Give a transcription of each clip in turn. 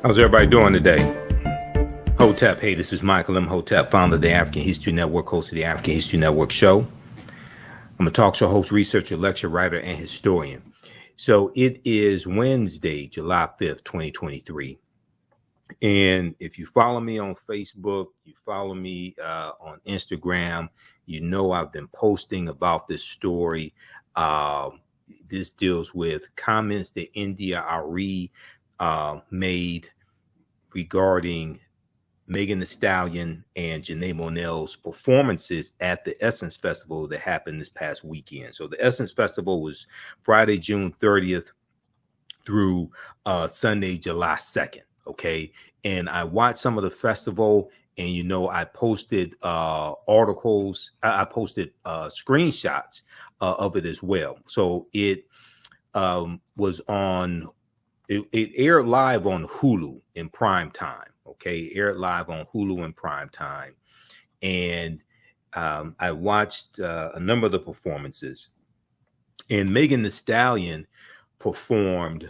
How's everybody doing today? Hotep, hey, this is Michael Imhotep, founder of the African History Network, host of the African History Network show. I'm a talk show host, researcher, lecturer, writer, and historian. So it is Wednesday, July 5th, 2023. And if you follow me on Facebook, you follow me on Instagram, you know I've been posting about this story. This deals with comments that IndiaArie made regarding Megan Thee Stallion and Janelle Monáe's performances at the Essence Festival that happened this past weekend. So the Essence Festival was Friday, June 30th through Sunday, July 2nd. Okay. And I watched some of the festival, and, you know, I posted articles, I posted screenshots of it as well. So it was on, it aired live on Hulu in prime time. Okay, aired live on Hulu in prime time. And I watched a number of the performances. And Megan Thee Stallion performed,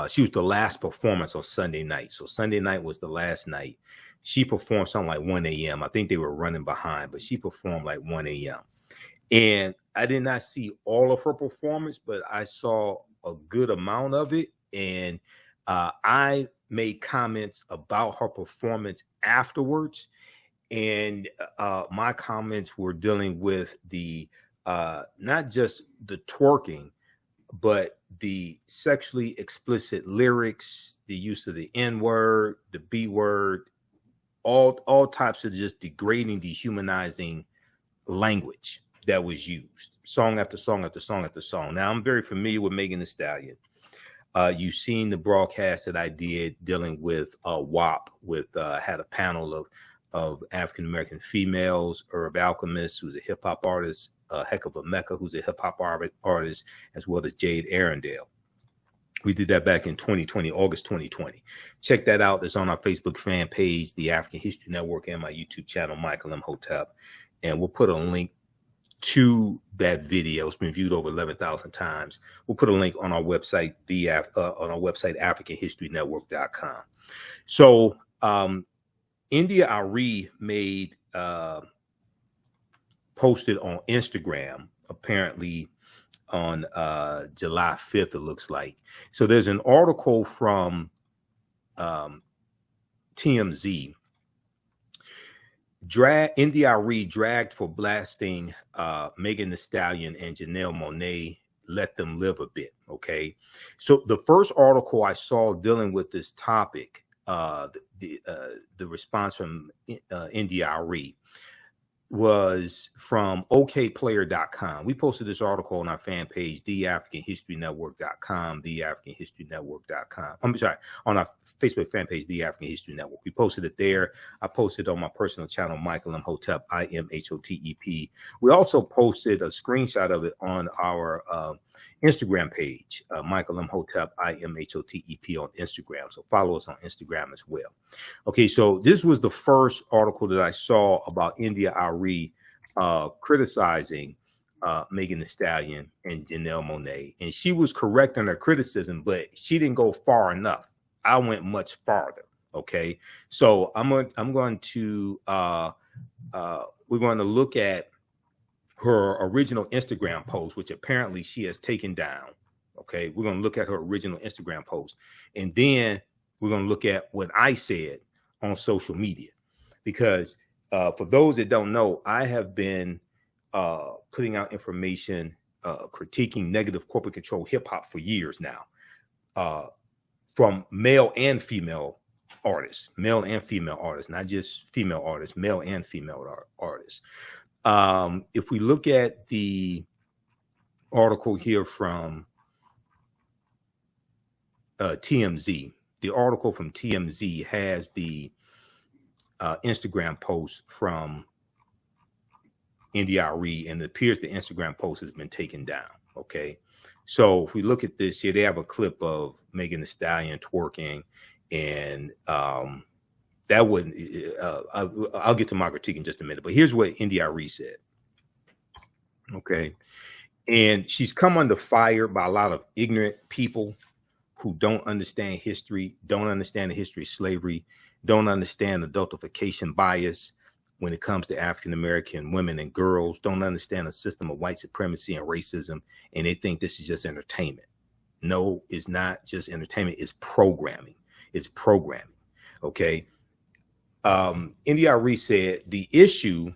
she was the last performance on Sunday night. So Sunday night was the last night. She performed something like 1 a.m. I think they were running behind, but she performed like 1 a.m. And I did not see all of her performance, but I saw a good amount of it. And I made comments about her performance afterwards. And my comments were dealing with the, not just the twerking, but the sexually explicit lyrics, the use of the N-word, the B-word, all types of just degrading, dehumanizing language that was used, song after song after song after song. Now, I'm very familiar with Megan Thee Stallion. You've seen the broadcast that I did dealing with WAP, had a panel of African-American females, Herb Alchemist, who's a hip-hop artist, Heck of a Mecca, who's a hip-hop artist, as well as Jade Arendelle. We did that back in 2020, August 2020. Check that out. It's on our Facebook fan page, the African History Network, and my YouTube channel, Michael Imhotep. And we'll put a link to that video. It's been viewed over 11,000 times. We'll put a link on our website, AfricanHistoryNetwork.com. So IndiaArie made posted on Instagram, apparently on July 5th, it looks like. So there's an article from TMZ. IndiaArie dragged for blasting Megan Thee Stallion and Janelle Monáe. Let them live a bit. Okay. So the first article I saw dealing with this topic, the response from IndiaArie, was from okplayer.com. We posted this article on our fan page, TheAHNShow.com, TheAHNShow.com. I'm sorry, on our Facebook fan page, The African History Network. We posted it there. I posted on my personal channel, Michael Imhotep, IMHOTEP. We also posted a screenshot of it on our Instagram page, Michael Imhotep, IMHOTEP on Instagram. So follow us on Instagram as well. Okay, so this was the first article that I saw about IndiaArie criticizing Megan Thee Stallion and Janelle Monáe. And she was correct in her criticism, but she didn't go far enough. I went much farther. Okay, so we're going to look at her original Instagram post, which apparently she has taken down. Okay, we're going to look at her original Instagram post, and then we're going to look at what I said on social media, because for those that don't know, I have been putting out information, critiquing negative corporate control hip hop for years now, from male and female artists, not just female artists, male and female artists. If we look at the article here from TMZ, the article from TMZ has the Instagram post from IndiaArie, and it appears the Instagram post has been taken down. Okay, so if we look at this here, they have a clip of Megan Thee Stallion twerking, and that wouldn't, I'll get to my critique in just a minute, but here's what IndiaArie said. Okay. And she's come under fire by a lot of ignorant people who don't understand history, don't understand the history of slavery, don't understand adultification bias when it comes to African-American women and girls, don't understand the system of white supremacy and racism, and they think this is just entertainment. No, it's not just entertainment. It's programming. It's programming. Okay. India.Arie said the issue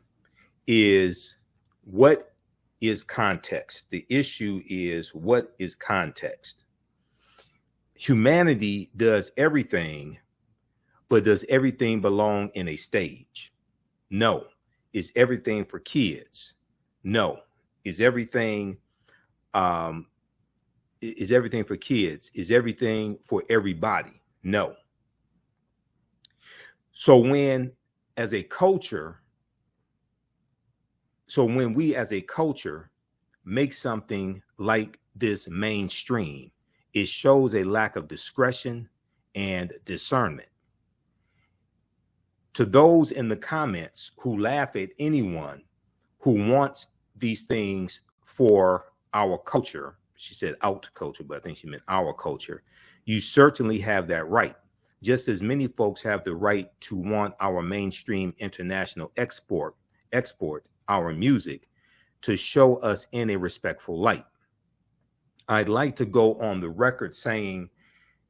is what is context. The issue is what is context. Humanity does everything, but does everything belong in a stage? No. Is everything for kids? No. Is everything for kids? Is everything for everybody? No. So when we as a culture make something like this mainstream, it shows a lack of discretion and discernment. To those in the comments who laugh at anyone who wants these things for our culture, she said out culture, but I think she meant our culture, you certainly have that right. Just as many folks have the right to want our mainstream international export our music to show us in a respectful light. I'd like to go on the record saying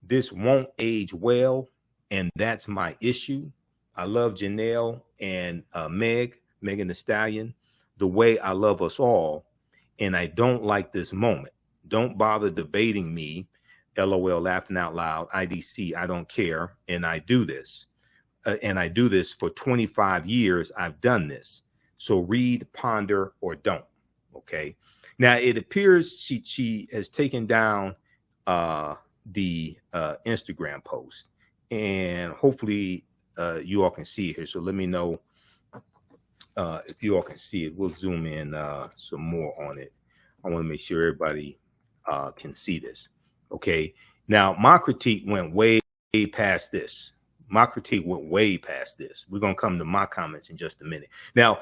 this won't age well, and that's my issue. I love Janelle and Megan Thee Stallion, the way I love us all, and I don't like this moment. Don't bother debating me. LOL, laughing out loud. IDC, I don't care. And I do this. And I do this for 25 years. I've done this. So read, ponder, or don't. Okay. Now, it appears she has taken down the Instagram post. And hopefully you all can see it here. So let me know if you all can see it. We'll zoom in some more on it. I want to make sure everybody can see this. Okay. Now, my critique went way past this. We're going to come to my comments in just a minute. Now,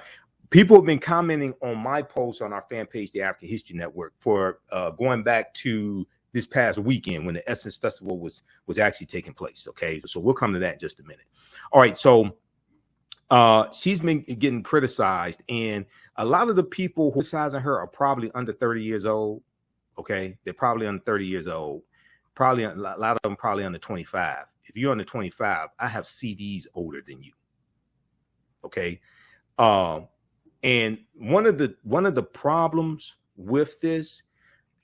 people have been commenting on my post on our fan page, the African History Network, for going back to this past weekend when the Essence Festival was actually taking place. Okay. So we'll come to that in just a minute. All right. So she's been getting criticized, and a lot of the people who are criticizing her are probably under 30 years old. Okay. They're probably under 30 years old. Probably a lot of them probably under 25. If you're under 25, I have CDs older than you. Okay. And one of the problems with this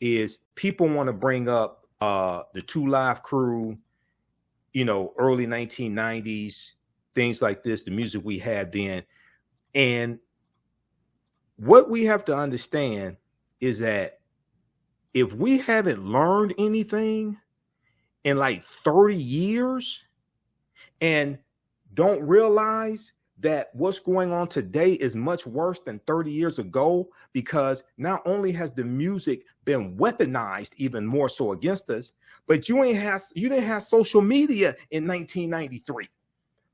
is people want to bring up the Two Live Crew, early 1990s, things like this, the music we had then. And what we have to understand is that if we haven't learned anything in like 30 years and don't realize that what's going on today is much worse than 30 years ago, because not only has the music been weaponized even more so against us, but you didn't have social media in 1993.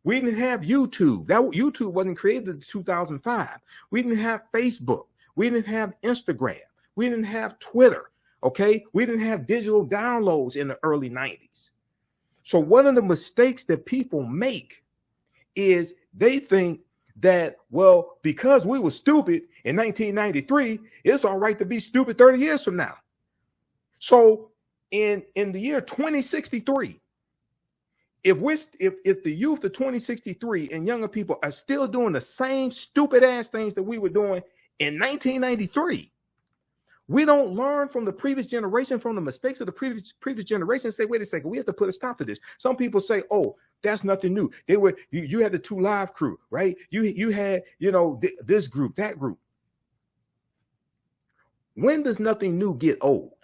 We didn't have YouTube. YouTube wasn't created in 2005. We didn't have Facebook. We didn't have Instagram. We didn't have Twitter. Okay, we didn't have digital downloads in the early 90s. So one of the mistakes that people make is they think that, well, because we were stupid in 1993, it's all right to be stupid 30 years from now. So in the year 2063, if the youth of 2063 and younger people are still doing the same stupid ass things that we were doing in 1993, we don't learn from the previous generation, from the mistakes of the previous generation, and say, wait a second, we have to put a stop to this. Some people say, oh, that's nothing new. You had the Two Live Crew, right? You had, this group, that group. When does nothing new get old?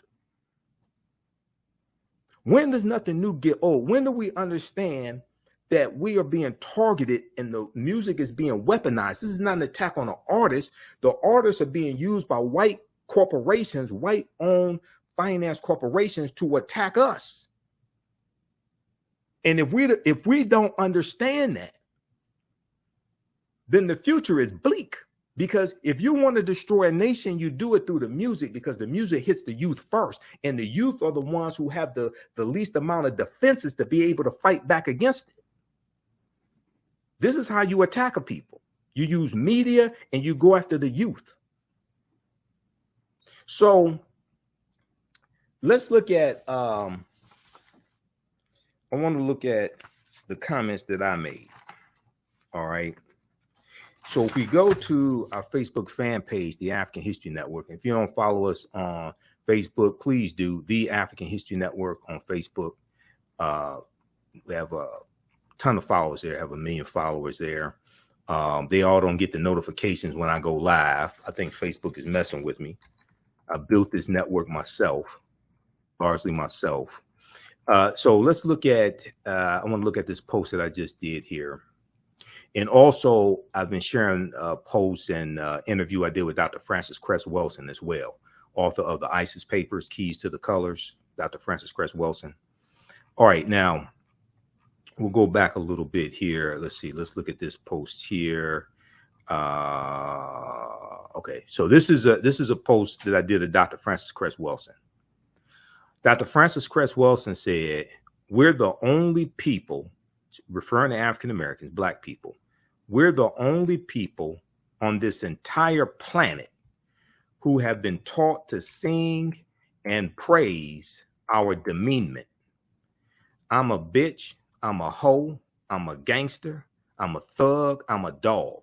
When does nothing new get old? When do we understand that we are being targeted and the music is being weaponized? This is not an attack on the artists. The artists are being used by white corporations, white-owned finance corporations, to attack us. And if we don't understand that, then the future is bleak. Because if you want to destroy a nation, you do it through the music, because the music hits the youth first. And the youth are the ones who have the least amount of defenses to be able to fight back against it. This is how you attack a people. You use media and you go after the youth. So let's look at, I want to look at the comments that I made. All right. So if we go to our Facebook fan page, the African History Network, if you don't follow us on Facebook, please do. The African History Network on Facebook. We have a ton of followers there, have 1 million followers there. They all don't get the notifications when I go live. I think Facebook is messing with me. I built this network myself, largely myself. So let's look at, I want to look at this post that I just did here. And also, I've been sharing posts and interview I did with Dr. Frances Cress Welsing as well, author of the ISIS Papers, Keys to the Colors, Dr. Frances Cress Welsing. All right, now we'll go back a little bit here. Let's see. Let's look at this post here. Okay, so this is a post that I did of Dr. Frances Cress Welsing. Dr. Frances Cress Welsing said, "We're the only people," referring to African Americans, Black people, "we're the only people on this entire planet who have been taught to sing and praise our demeanment. I'm a bitch, I'm a hoe, I'm a gangster, I'm a thug, I'm a dog.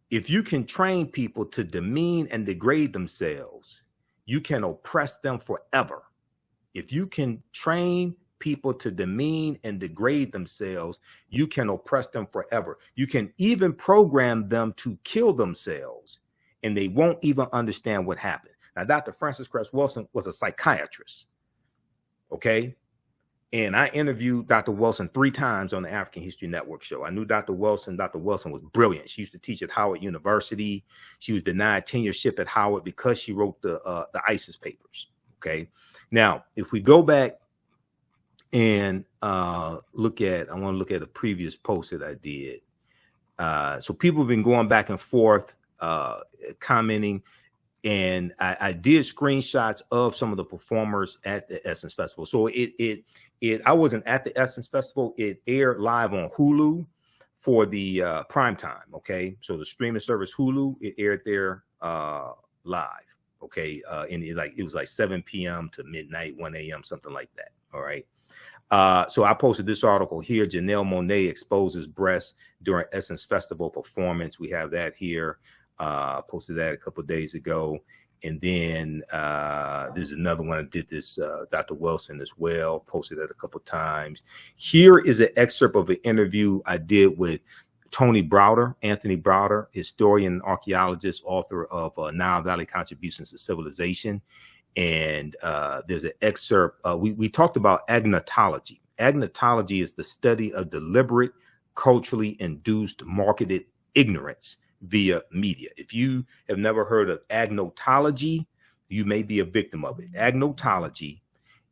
If you can train people to demean and degrade themselves, you can oppress them forever. If you can train people to demean and degrade themselves, you can oppress them forever. You can even program them to kill themselves, and they won't even understand what happened." Now, Dr. Frances Cress Welsing was a psychiatrist, okay? And I interviewed Dr. Welsing 3 times on the African History Network show. I knew Dr. Welsing. Dr. Welsing was brilliant. She used to teach at Howard University. She was denied tenureship at Howard because she wrote the ISIS papers, okay? Now, if we go back and I want to look at a previous post that I did. So people have been going back and forth, commenting, and I did screenshots of some of the performers at the Essence Festival. So I wasn't at the Essence Festival. It aired live on Hulu for the prime time. Okay, so the streaming service Hulu, it aired there live. Okay, and it was like 7 p.m. to midnight, 1 a.m., something like that. All right. So I posted this article here. Janelle Monáe exposes breasts during Essence Festival performance. We have that here. Posted that a couple of days ago. And then there's another one. I did this, Dr. Welsing as well. Posted that a couple of times. Here is an excerpt of an interview I did with Anthony Browder, historian, archaeologist, author of Nile Valley Contributions to Civilization. And there's an excerpt. We talked about agnotology. Agnotology is the study of deliberate, culturally induced, marketed ignorance via media. If you have never heard of agnotology, you may be a victim of it. Agnotology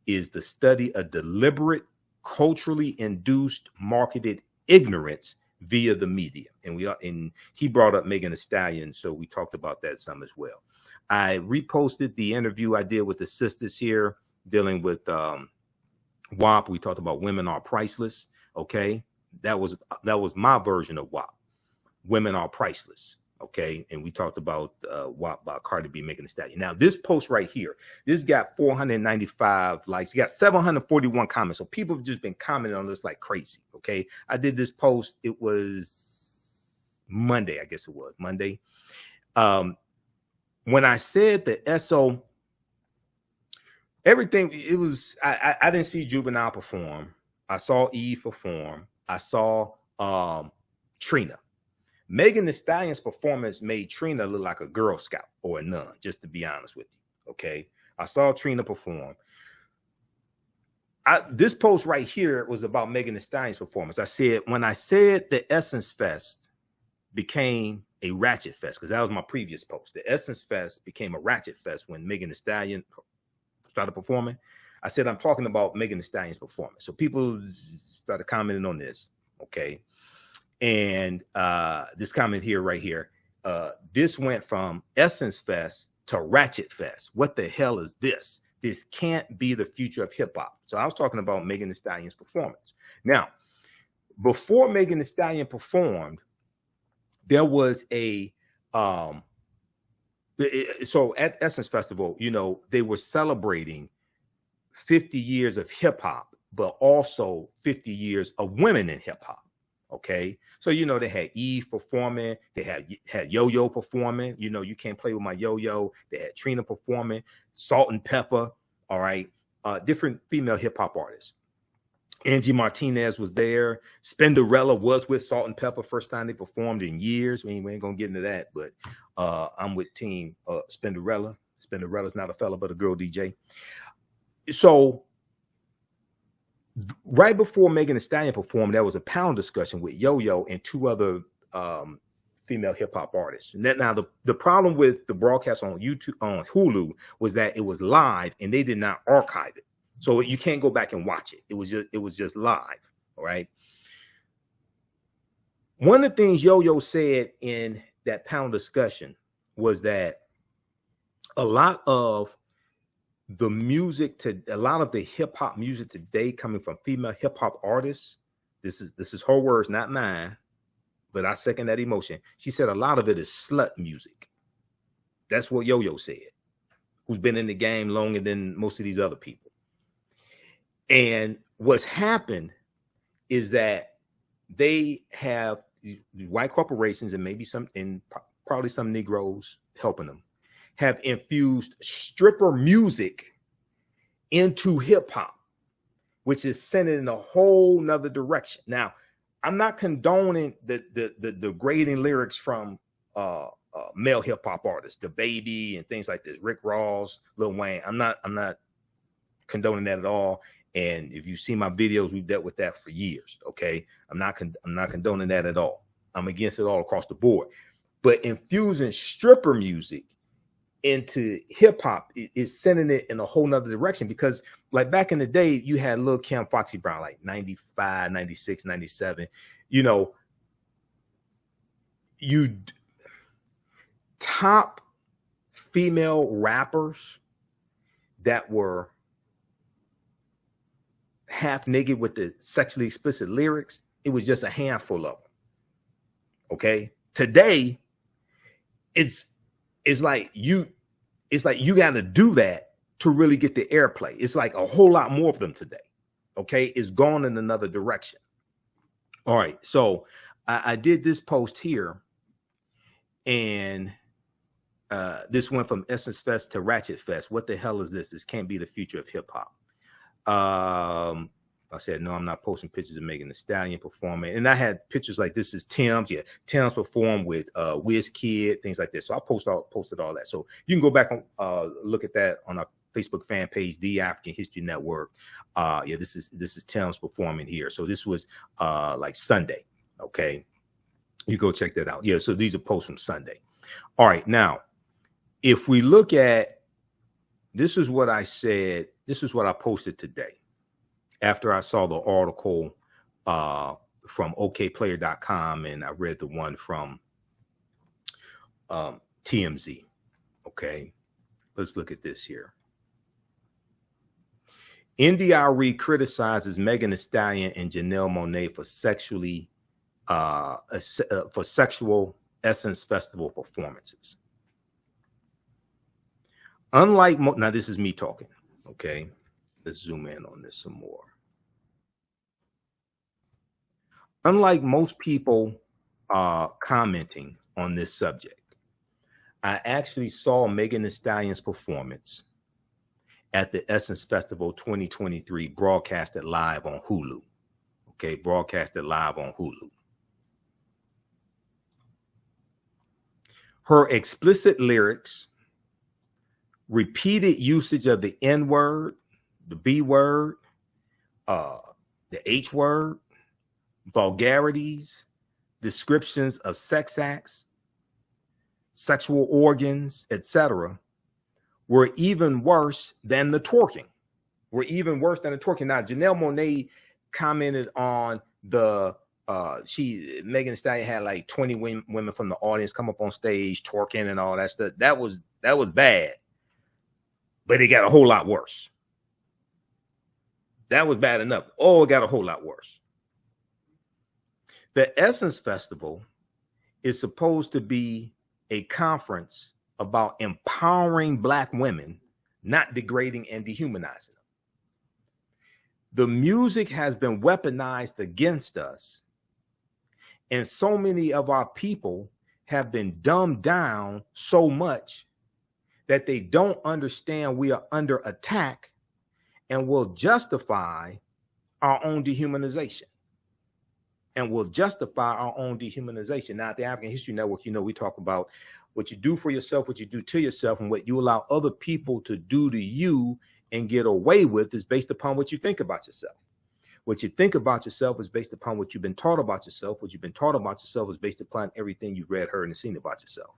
is the study of deliberate, culturally induced, marketed ignorance via the media. And he brought up Megan Thee Stallion, so we talked about that some as well. I reposted the interview I did with the sisters here dealing with WAP. We talked about women are priceless. Okay, that was my version of WAP. Women are priceless. Okay, and we talked about WAP by Cardi B, Megan Thee Stallion. Now this post right here, this got 495 likes. You got 741 comments. So people have just been commenting on this like crazy. Okay, I did this post. It was Monday, I guess it was Monday. When I said the SO, everything, it was, I didn't see Juvenile perform. I saw Eve perform. I saw Trina. Megan Thee Stallion's performance made Trina look like a Girl Scout or a nun, just to be honest with you. Okay. I saw Trina perform. This post right here was about Megan Thee Stallion's performance. I said, when I said the Essence Fest became a Ratchet Fest, because that was my previous post. The Essence Fest became a Ratchet Fest when Megan Thee Stallion started performing. I said, I'm talking about Megan Thee Stallion's performance. So people started commenting on this. Okay. And this comment here, right here, this went from Essence Fest to Ratchet Fest. What the hell is this? This can't be the future of hip hop. So I was talking about Megan Thee Stallion's performance. Now, before Megan Thee Stallion performed, there was a so at Essence Festival, you know, they were celebrating 50 years of hip hop, but also 50 years of women in hip hop. Okay, so you know they had Eve performing, they had Yo-Yo performing. You know, you can't play with my Yo-Yo. They had Trina performing, Salt and Pepper. All right, different female hip hop artists. Angie Martinez was there. Spinderella was with Salt and Pepper, first time they performed in years. We ain't gonna get into that, but I'm with Team Spinderella. Spinderella's not a fella, but a girl DJ. So right before Megan Thee Stallion performed, there was a panel discussion with Yo-Yo and two other female hip hop artists. Now the problem with the broadcast on YouTube, on Hulu, was that it was live and they did not archive it, so you can't go back and watch it. It was just live. All right. One of the things Yo-Yo said in that panel discussion was that a lot of the hip hop music today coming from female hip hop artists. This is her words, not mine, but I second that emotion. She said a lot of it is slut music. That's what Yo-Yo said, who's been in the game longer than most of these other people. And what's happened is that they have these white corporations and maybe probably some Negroes helping them, have infused stripper music into hip hop, which is sending in a whole nother direction. Now, I'm not condoning the degrading lyrics from male hip hop artists, the Baby and things like this, Rick Ross, Lil Wayne. I'm not condoning that at all. And if you see my videos, we've dealt with that for years. Okay, I'm not condoning that at all. I'm against it all across the board. But infusing stripper music into hip hop is sending it in a whole nother direction, because like back in the day, you had Lil Kim, Foxy Brown, like 95, 96, 97, you know, you top female rappers that were half naked with the sexually explicit lyrics. It was just a handful of them. Okay. Today, it's like you got to do that to really get the airplay. It's like a whole lot more of them today. Okay, it's gone in another direction. All right, so I did this post here, and this went from Essence Fest to Ratchet Fest. What the hell is this? This can't be the future of hip hop. I said, no, I'm not posting pictures of Megan Thee Stallion performing. And I had pictures like this is Tim's. Yeah, Tim's performed with WizKid, things like this. So I posted all that. So you can go back and look at that on our Facebook fan page, The African History Network. Yeah, this is Tim's performing here. So this was like Sunday. Okay, you go check that out. Yeah, so these are posts from Sunday. All right, now if we look at, this is what I said. This is what I posted today after I saw the article from okplayer.com, and I read the one from TMZ. Okay, let's look at this here. IndiaArie criticizes Megan Thee Stallion and Janelle Monáe for sexual Essence Festival performances. Unlike now, this is me talking. Okay, let's zoom in on this some more. Unlike most people commenting on this subject, I actually saw Megan Thee Stallion's performance at the Essence Festival 2023, broadcasted live on Hulu. Okay, broadcasted live on Hulu. Her explicit lyrics, repeated usage of the N word, the B word, the H word, vulgarities, descriptions of sex acts, sexual organs, etc., were even worse than the twerking. Now, Janelle Monáe commented on the Megan Thee Stallion had like 20 women from the audience come up on stage twerking and all that stuff. That was bad, but it got a whole lot worse. That was bad enough. Oh, it got a whole lot worse. The Essence Festival is supposed to be a conference about empowering Black women, not degrading and dehumanizing them. The music has been weaponized against us, and so many of our people have been dumbed down so much that they don't understand we are under attack and will justify our own dehumanization. Now, at the African History Network, we talk about what you do for yourself, what you do to yourself, and what you allow other people to do to you and get away with is based upon what you think about yourself. What you think about yourself is based upon what you've been taught about yourself. What you've been taught about yourself is based upon everything you've read, heard, and seen about yourself.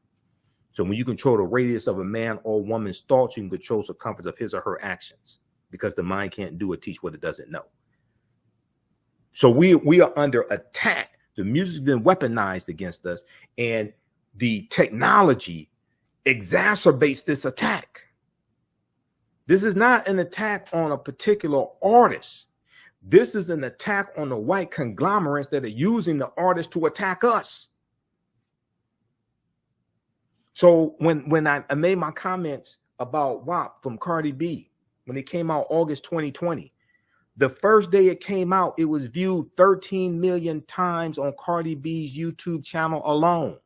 So when you control the radius of a man or woman's thoughts, you can control the circumference of his or her actions, because the mind can't do or teach what it doesn't know. So we are under attack. The music's been weaponized against us, and the technology exacerbates this attack. This is not an attack on a particular artist. This is an attack on the white conglomerates that are using the artists to attack us. So when I made my comments about WAP from Cardi B, when it came out August 2020, the first day it came out, it was viewed 13 million times on Cardi B's YouTube channel alone.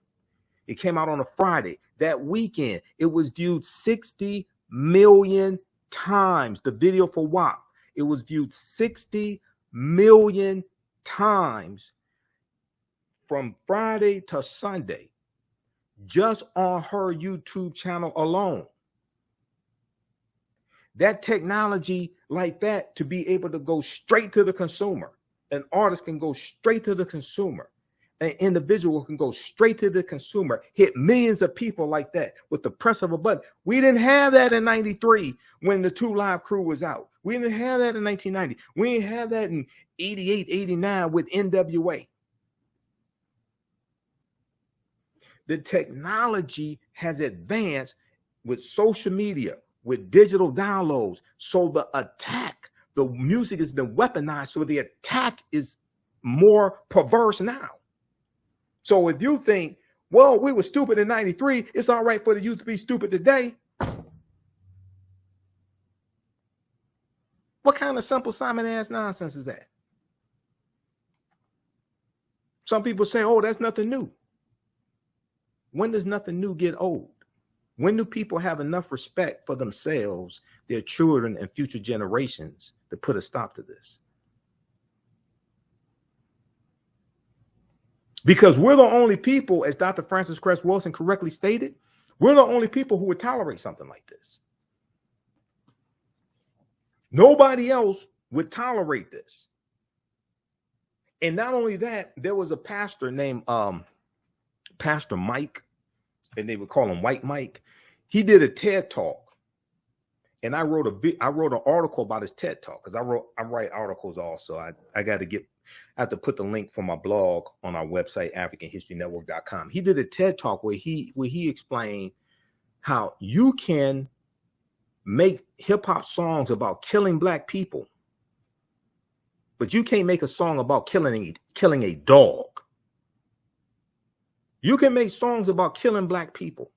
It came out on a Friday. That weekend, it was viewed 60 million times. The video for WAP, it was viewed 60 million times from Friday to Sunday, just on her YouTube channel alone. That technology like that, to be able to go straight to the consumer, an artist can go straight to the consumer, an individual can go straight to the consumer, hit millions of people like that with the press of a button. We didn't have that in 93 when the 2 Live Crew was out. We didn't have that in 1990. We didn't have that in 88, 89 with NWA. The technology has advanced with social media, with digital downloads. So the attack, the music has been weaponized. So the attack is more perverse now. So if you think, well, we were stupid in 93, it's all right for the youth to be stupid today. What kind of simple Simon ass nonsense is that? Some people say, oh, that's nothing new. When does nothing new get old? When do people have enough respect for themselves, their children, and future generations to put a stop to this? Because we're the only people, as Dr. Francis Cress Wilson correctly stated, we're the only people who would tolerate something like this. Nobody else would tolerate this. And not only that, there was a pastor named Pastor Mike, and they would call him White Mike. He did a TED Talk, and I wrote an article about his TED Talk, because I write articles also. I have to put the link for my blog on our website, AfricanHistoryNetwork.com. He did a TED Talk where he explained how you can make hip hop songs about killing Black people, but you can't make a song about killing a dog. You can make songs about killing Black people,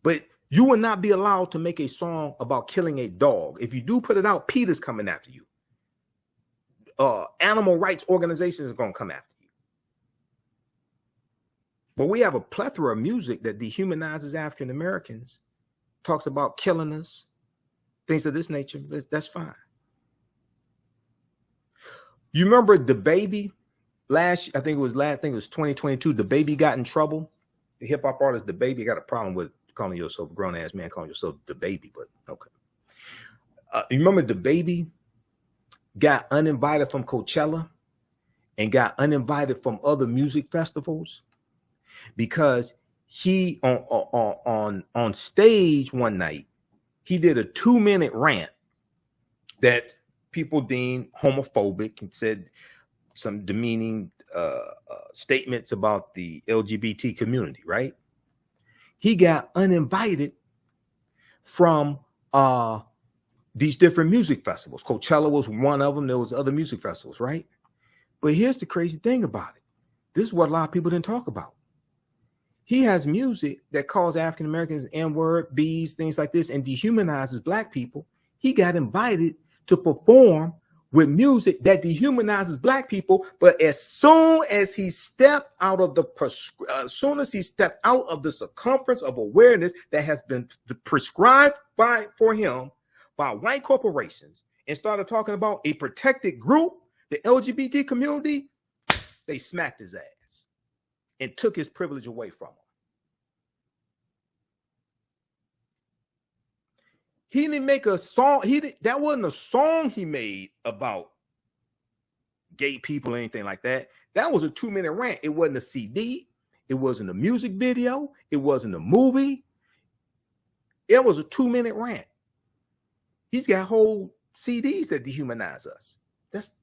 but you will not be allowed to make a song about killing a dog. If you do put it out, PETA's coming after you. Animal rights organizations are going to come after you. But we have a plethora of music that dehumanizes African Americans, talks about killing us, things of this nature. That's fine. You remember the baby? I think it was 2022. The baby got in trouble. The hip hop artist, the baby, got a problem with calling yourself a grown ass man, calling yourself the baby. But okay, you remember the baby got uninvited from Coachella and got uninvited from other music festivals because he on stage one night he did a 2-minute rant that people deemed homophobic and said some demeaning statements about the LGBT community, right? He got uninvited from these different music festivals. Coachella was one of them. There was other music festivals, right? But here's the crazy thing about it. This is what a lot of people didn't talk about. He has music that calls African Americans N-word, B's, things like this, and dehumanizes Black people. He got invited to perform with music that dehumanizes Black people, but as soon as he stepped out of the circumference of awareness that has been prescribed for him by white corporations and started talking about a protected group, the LGBT community, they smacked his ass and took his privilege away from him. He didn't make a song. That wasn't a song he made about gay people or anything like that. That was a 2-minute rant. It wasn't a CD. It wasn't a music video. It wasn't a movie. It was a 2-minute rant. He's got whole CDs that dehumanize us. That's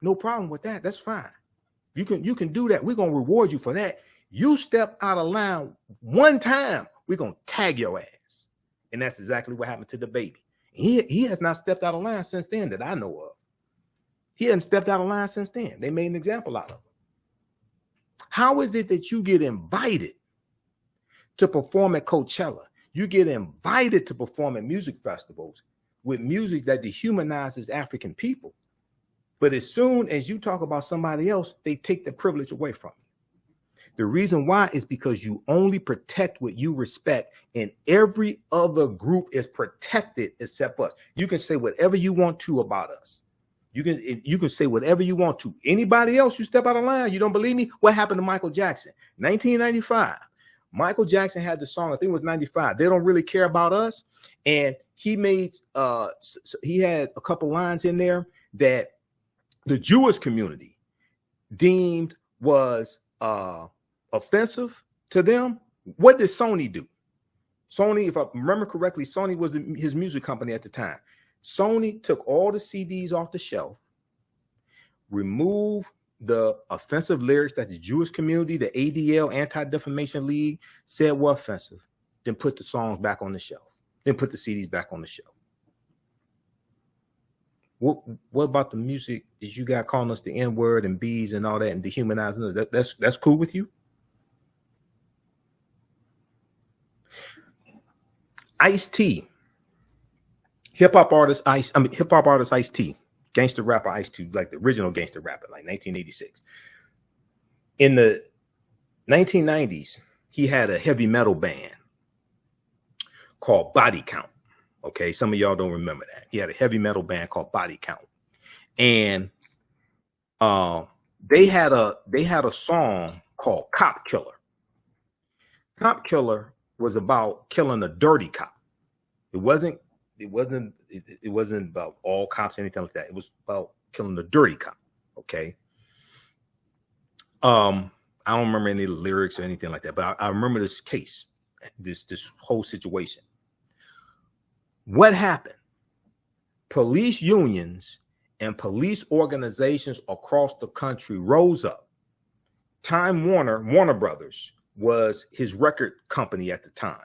no problem with that. That's fine. You can do that. We're going to reward you for that. You step out of line one time, we're going to tag your ass. And that's exactly what happened to the baby. He has not stepped out of line since then that I know of. He hasn't stepped out of line since then. They made an example out of him. How is it that you get invited to perform at Coachella? You get invited to perform at music festivals with music that dehumanizes African people. But as soon as you talk about somebody else, they take the privilege away from you. The reason why is because you only protect what you respect, and every other group is protected except us. You can say whatever you want to about us. You can say whatever you want to. Anybody else, you step out of line, you don't believe me? What happened to Michael Jackson? 1995. Michael Jackson had the song, I think it was 95. They don't really care about us. And he made he had a couple lines in there that the Jewish community deemed was offensive to them. What did Sony do? Sony, if I remember correctly, Sony was his music company at the time. Sony took all the CDs off the shelf, removed the offensive lyrics that the Jewish community, the ADL, Anti-Defamation League, said were offensive, then put the songs back on the shelf, then put the CDs back on the shelf. What about the music that you got calling us the N-word and B's and all that and dehumanizing us? That's cool with you? Ice-T, hip-hop artist Ice-T, gangster rapper Ice-T, like the original gangster rapper, like 1986. In the 1990s, he had a heavy metal band called Body Count. Okay, some of y'all don't remember that. He had a heavy metal band called Body Count, and they had a song called Cop Killer. Cop Killer was about killing a dirty cop. It wasn't about all cops or anything like that. It was about killing the dirty cop. Okay. I don't remember any of the lyrics or anything like that, but I remember this case, this whole situation. What happened? Police unions and police organizations across the country rose up. Time Warner Brothers was his record company at the time.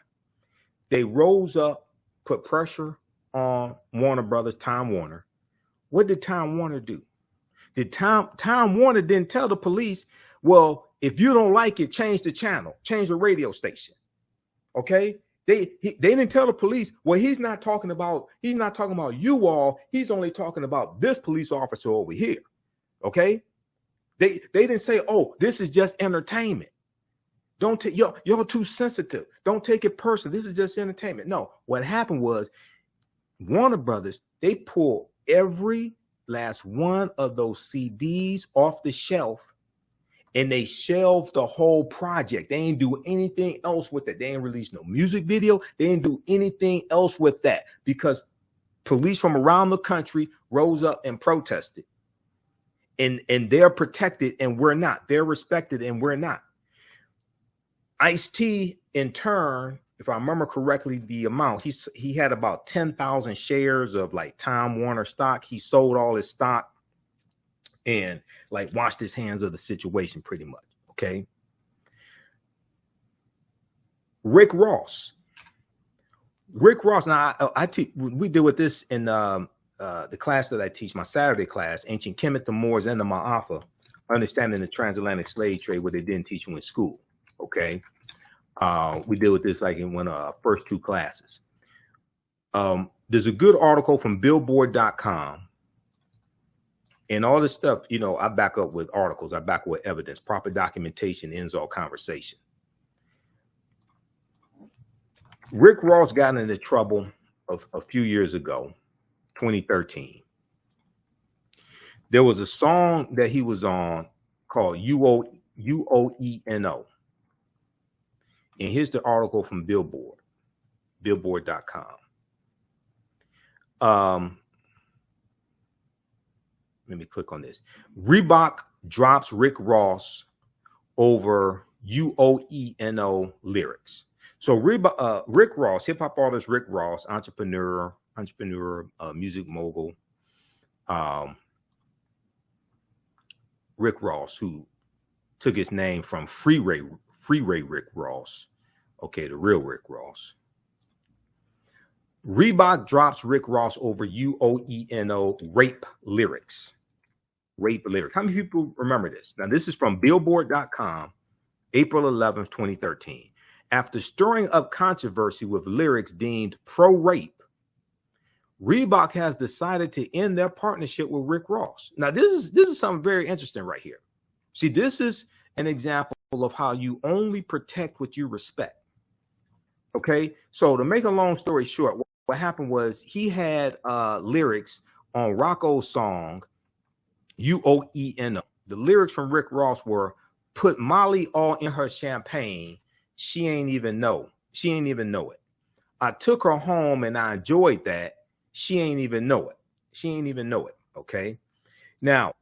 They rose up, put pressure on Warner Brothers, Time Warner. What did Time Warner do? Time Warner didn't tell the police, well, if you don't like it, change the channel, change the radio station. Okay? They didn't tell the police, well, he's not talking about you all, he's only talking about this police officer over here. Okay? They didn't say, oh, this is just entertainment. Don't take y'all too sensitive. Don't take it personal. This is just entertainment. No, what happened was Warner Brothers, they pulled every last one of those CDs off the shelf and they shelved the whole project. They ain't do anything else with it. They ain't release no music video. They didn't do anything else with that because police from around the country rose up and protested. And they're protected and we're not. They're respected and we're not. Ice-T, in turn, if I remember correctly, the amount he had about 10,000 shares of like Time Warner stock. He sold all his stock and like washed his hands of the situation pretty much. Okay. Rick Ross. Now we deal with this in the class that I teach, my Saturday class, Ancient Kemet, the Moors, and the Ma'afa, Understanding the Transatlantic Slave Trade, what they didn't teach you in school. Okay. We deal with this like in one of our first two classes. There's a good article from Billboard.com. And all this stuff, you know, I back up with articles. I back up with evidence. Proper documentation ends all conversation. Rick Ross got into trouble a few years ago, 2013. There was a song that he was on called UOENO. And here's the article from Billboard.com. Let me click on this. Reebok drops Rick Ross over UOENO lyrics. So Rick Ross, hip hop artist Rick Ross, entrepreneur, music mogul. Rick Ross, who took his name from Freeway Rick Ross. Okay, the real Rick Ross. Reebok drops Rick Ross over UOENO rape lyrics. Rape lyrics. How many people remember this? Now, this is from Billboard.com, April 11th, 2013. After stirring up controversy with lyrics deemed pro-rape, Reebok has decided to end their partnership with Rick Ross. Now, this is something very interesting right here. See, this is an example of how you only protect what you respect. Okay, so to make a long story short, what happened was he had lyrics on Rocco's song UOENO. The lyrics from Rick Ross were, "Put Molly all in her champagne. She ain't even know. She ain't even know it. I took her home and I enjoyed that. She ain't even know it. She ain't even know it." Okay. Now,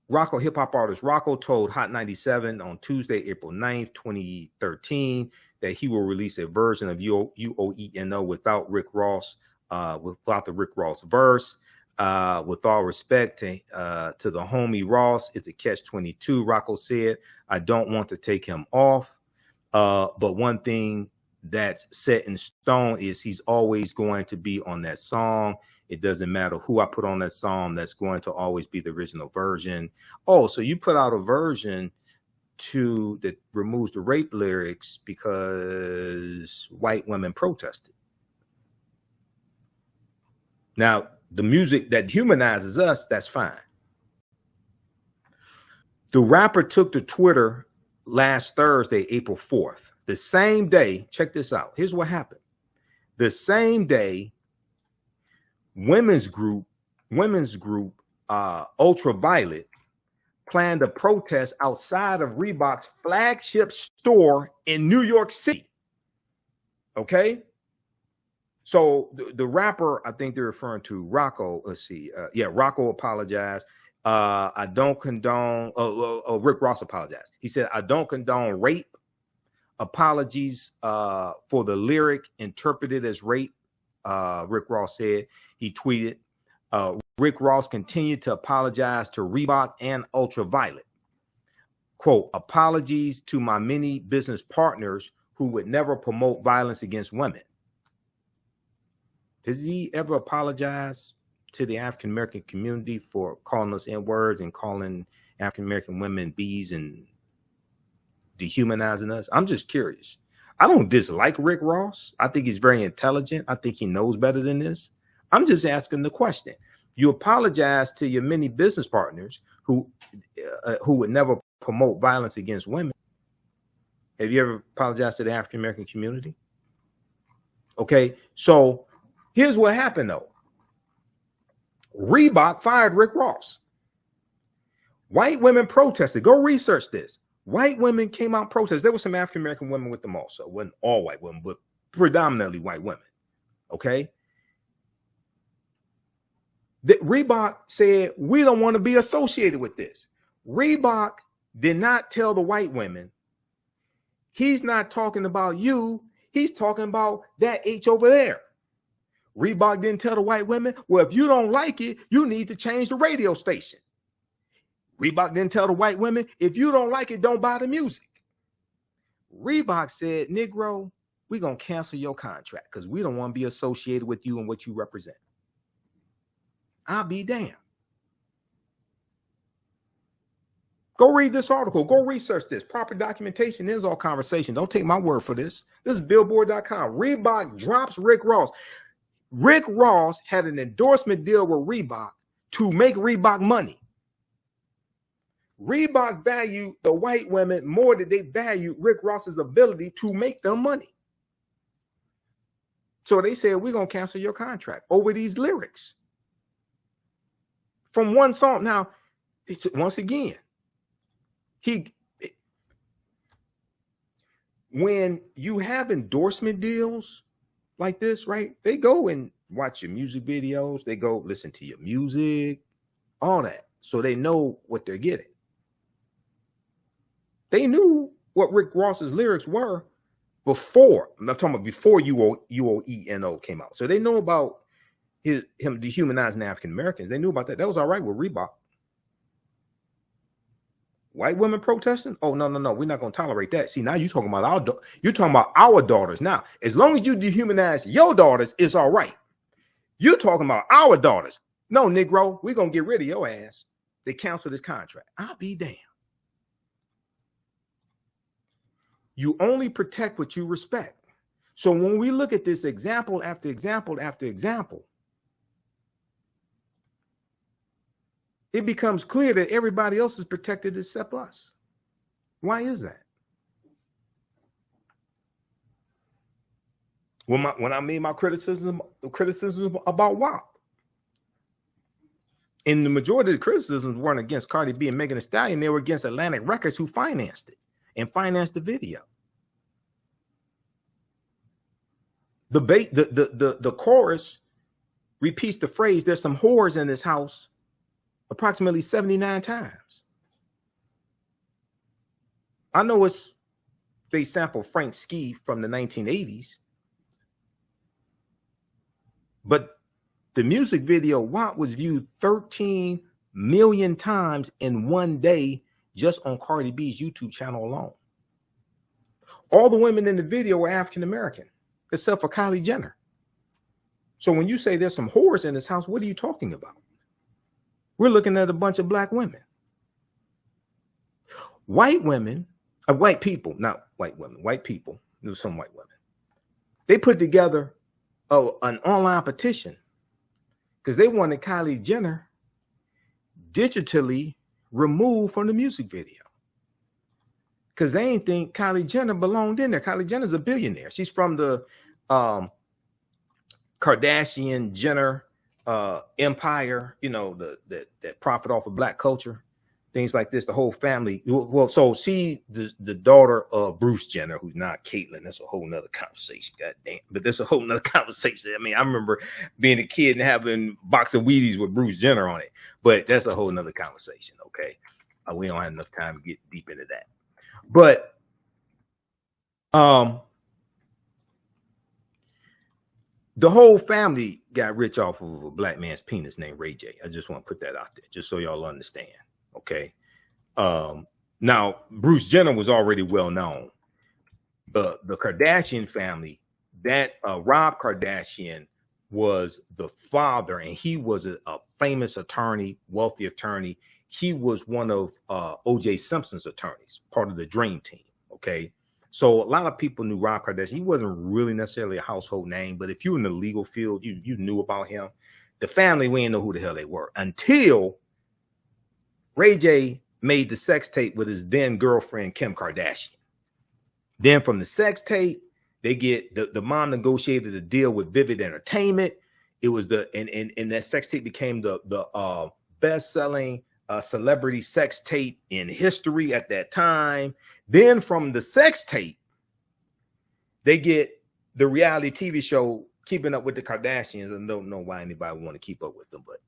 Rocco, hip hop artist Rocco, told Hot 97 on Tuesday, April 9th, 2013, that he will release a version of UOENO without Rick Ross, without the Rick Ross verse. With all respect to the homie Ross, it's a catch-22. Rocco said, "I don't want to take him off, but one thing that's set in stone is he's always going to be on that song. It doesn't matter who I put on that song, that's going to always be the original version." Oh, so you put out a version that removes the rape lyrics because white women protested. Now, the music that humanizes us, that's fine. The rapper took to Twitter last Thursday, April 4th. The same day, check this out. Here's what happened. The same day, women's group Ultraviolet planned a protest outside of Reebok's flagship store in New York City. Okay. So the rapper, I think they're referring to Rocco. Let's see. Rocco apologized. I don't condone. Rick Ross apologized. He said, "I don't condone rape. Apologies for the lyric interpreted as rape." Rick Ross said. He tweeted, Rick Ross continued to apologize to Reebok and Ultraviolet. Quote, "Apologies to my many business partners who would never promote violence against women." Does he ever apologize to the African American community for calling us N-words and calling African American women bees and dehumanizing us? I'm just curious. I don't dislike Rick Ross. I think he's very intelligent. I think he knows better than this. I'm just asking the question. You apologize to your many business partners who would never promote violence against women. Have you ever apologized to the African American community? Okay, so here's what happened though. Reebok fired Rick Ross. White women protested. Go research this. White women came out and protested. There were some African American women with them also. It wasn't all white women, but predominantly white women. Okay. Reebok said, "We don't want to be associated with this." Reebok did not tell the white women, He's not talking about you. He's talking about that H over there. Reebok didn't tell the white women, well, if you don't like it, you need to change the radio station. Reebok didn't tell the white women, if you don't like it, don't buy the music. Reebok said, Negro, we're going to cancel your contract because we don't want to be associated with you and what you represent. I'll be damned. Go read this article. Go research this. Proper documentation ends all conversation. Don't take my word for this. This is Billboard.com. Reebok drops Rick Ross. Rick Ross had an endorsement deal with Reebok to make Reebok money. Reebok valued the white women more than they valued Rick Ross's ability to make them money. So they said, we're going to cancel your contract over these lyrics. From one song. Now, once again, when you have endorsement deals like this, right? They go and watch your music videos. They go listen to your music, all that. So they know what they're getting. They knew what Rick Ross's lyrics were before. I'm not talking about before UOENO came out. So they know about him dehumanizing African Americans. They knew about that. That was all right with Reebok. White women protesting? Oh, no. We're not going to tolerate that. See, now you're talking about our daughters. Now, as long as you dehumanize your daughters, it's all right. You're talking about our daughters. No, Negro, we're going to get rid of your ass. They cancel this contract. I'll be damned. You only protect what you respect. So when we look at this example after example after example, it becomes clear that everybody else is protected except us. Why is that? When I made my criticism about WAP, and the majority of the criticisms weren't against Cardi B and Megan Thee Stallion, they were against Atlantic Records, who financed it and financed the video. The chorus repeats the phrase, "There's some whores in this house," approximately 79 times. I know they sample Frank Ski from the 1980s, but the music video WAP was viewed 13 million times in one day just on Cardi B's YouTube channel alone. All the women in the video were African American, except for Kylie Jenner. So when you say there's some whores in this house, what are you talking about? We're looking at a bunch of black women. White women, white people, not white women, white people, there's some white women. They put together an online petition because they wanted Kylie Jenner digitally removed from the music video. Because they ain't think Kylie Jenner belonged in there. Kylie Jenner's a billionaire. She's from the Kardashian Jenner empire, you know, that profit off of black culture, things like this. The whole family. Well, so she the daughter of Bruce Jenner, who's not Caitlyn. That's a whole nother conversation. God damn. But that's a whole nother conversation. I mean, I remember being a kid and having a box of Wheaties with Bruce Jenner on it. But that's a whole nother conversation. Okay, we don't have enough time to get deep into that. But the whole family got rich off of a black man's penis named Ray J. I just want to put that out there, just so y'all understand. Okay. Now Bruce Jenner was already well known. The Kardashian family, that Rob Kardashian was the father, and he was a famous attorney, wealthy attorney. He was one of O.J. Simpson's attorneys, part of the Dream Team. Okay. So a lot of people knew Rob Kardashian. He wasn't really necessarily a household name, but if you were in the legal field, you knew about him. The family, we didn't know who the hell they were until Ray J made the sex tape with his then girlfriend, Kim Kardashian. Then from the sex tape, they get the mom negotiated a deal with Vivid Entertainment. It was and that sex tape became the best-selling celebrity sex tape in history at that time. Then from the sex tape, they get the reality TV show Keeping Up with the Kardashians. I don't know why anybody would want to keep up with them, but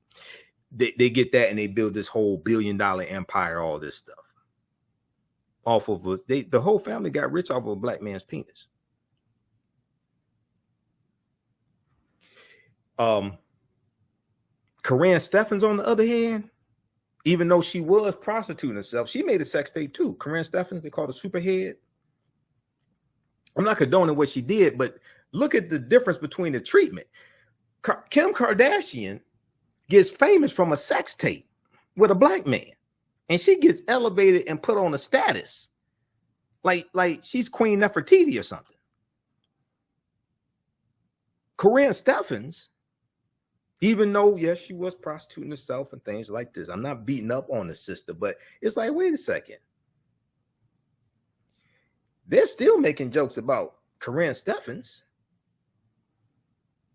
they get that and they build this whole $1 billion empire, all this stuff. off of the whole family got rich off of a black man's penis. Corinne Steffens, on the other hand, even though she was prostituting herself, she made a sex tape too. Corinne Steffens, they called her Superhead. I'm not condoning what she did, but look at the difference between the treatment. Kim Kardashian gets famous from a sex tape with a black man, and she gets elevated and put on a status like she's Queen Nefertiti or something. Corinne Steffens, even though, yes, she was prostituting herself and things like this. I'm not beating up on the sister, but it's like, wait a second. They're still making jokes about Corinne Steffens.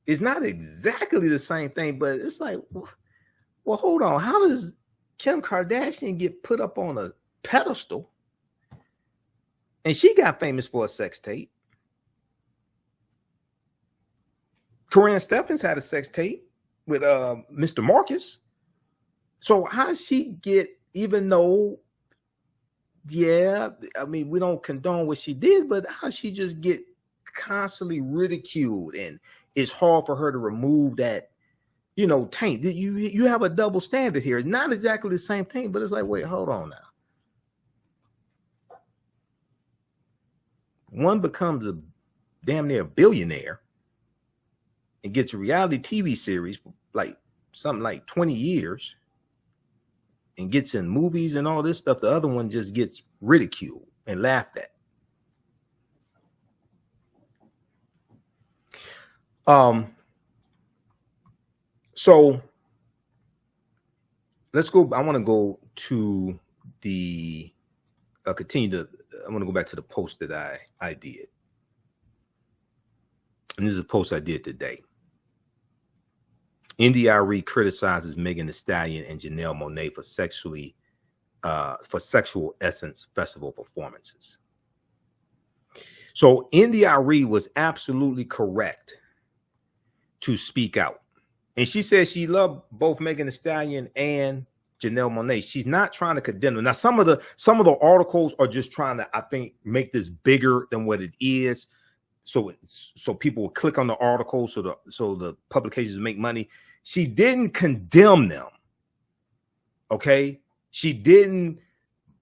It's not exactly the same thing, but it's like, well, hold on. How does Kim Kardashian get put up on a pedestal? And she got famous for a sex tape. Corinne Steffens had a sex tape with Mr. Marcus. So how does she get, even though, yeah, I mean, we don't condone what she did, but how she just get constantly ridiculed, and it's hard for her to remove that, you know, taint. You have a double standard here. It's not exactly the same thing, but it's like, wait, hold on now. One becomes a damn near billionaire and gets a reality TV series like something like 20 years and gets in movies and all this stuff. The other one just gets ridiculed and laughed at. So let's go. I want to go to the I want to go back to the post that I did. And this is a post I did today. IndiaArie criticizes Megan Thee Stallion and Janelle Monáe for sexual essence festival performances. So IndiaArie was absolutely correct to speak out. And she said she loved both Megan Thee Stallion and Janelle Monáe. She's not trying to condemn them. Now, some of the articles are just trying to, I think, make this bigger than what it is. So people will click on the article so the publications make money. She didn't condemn them. Okay? She didn't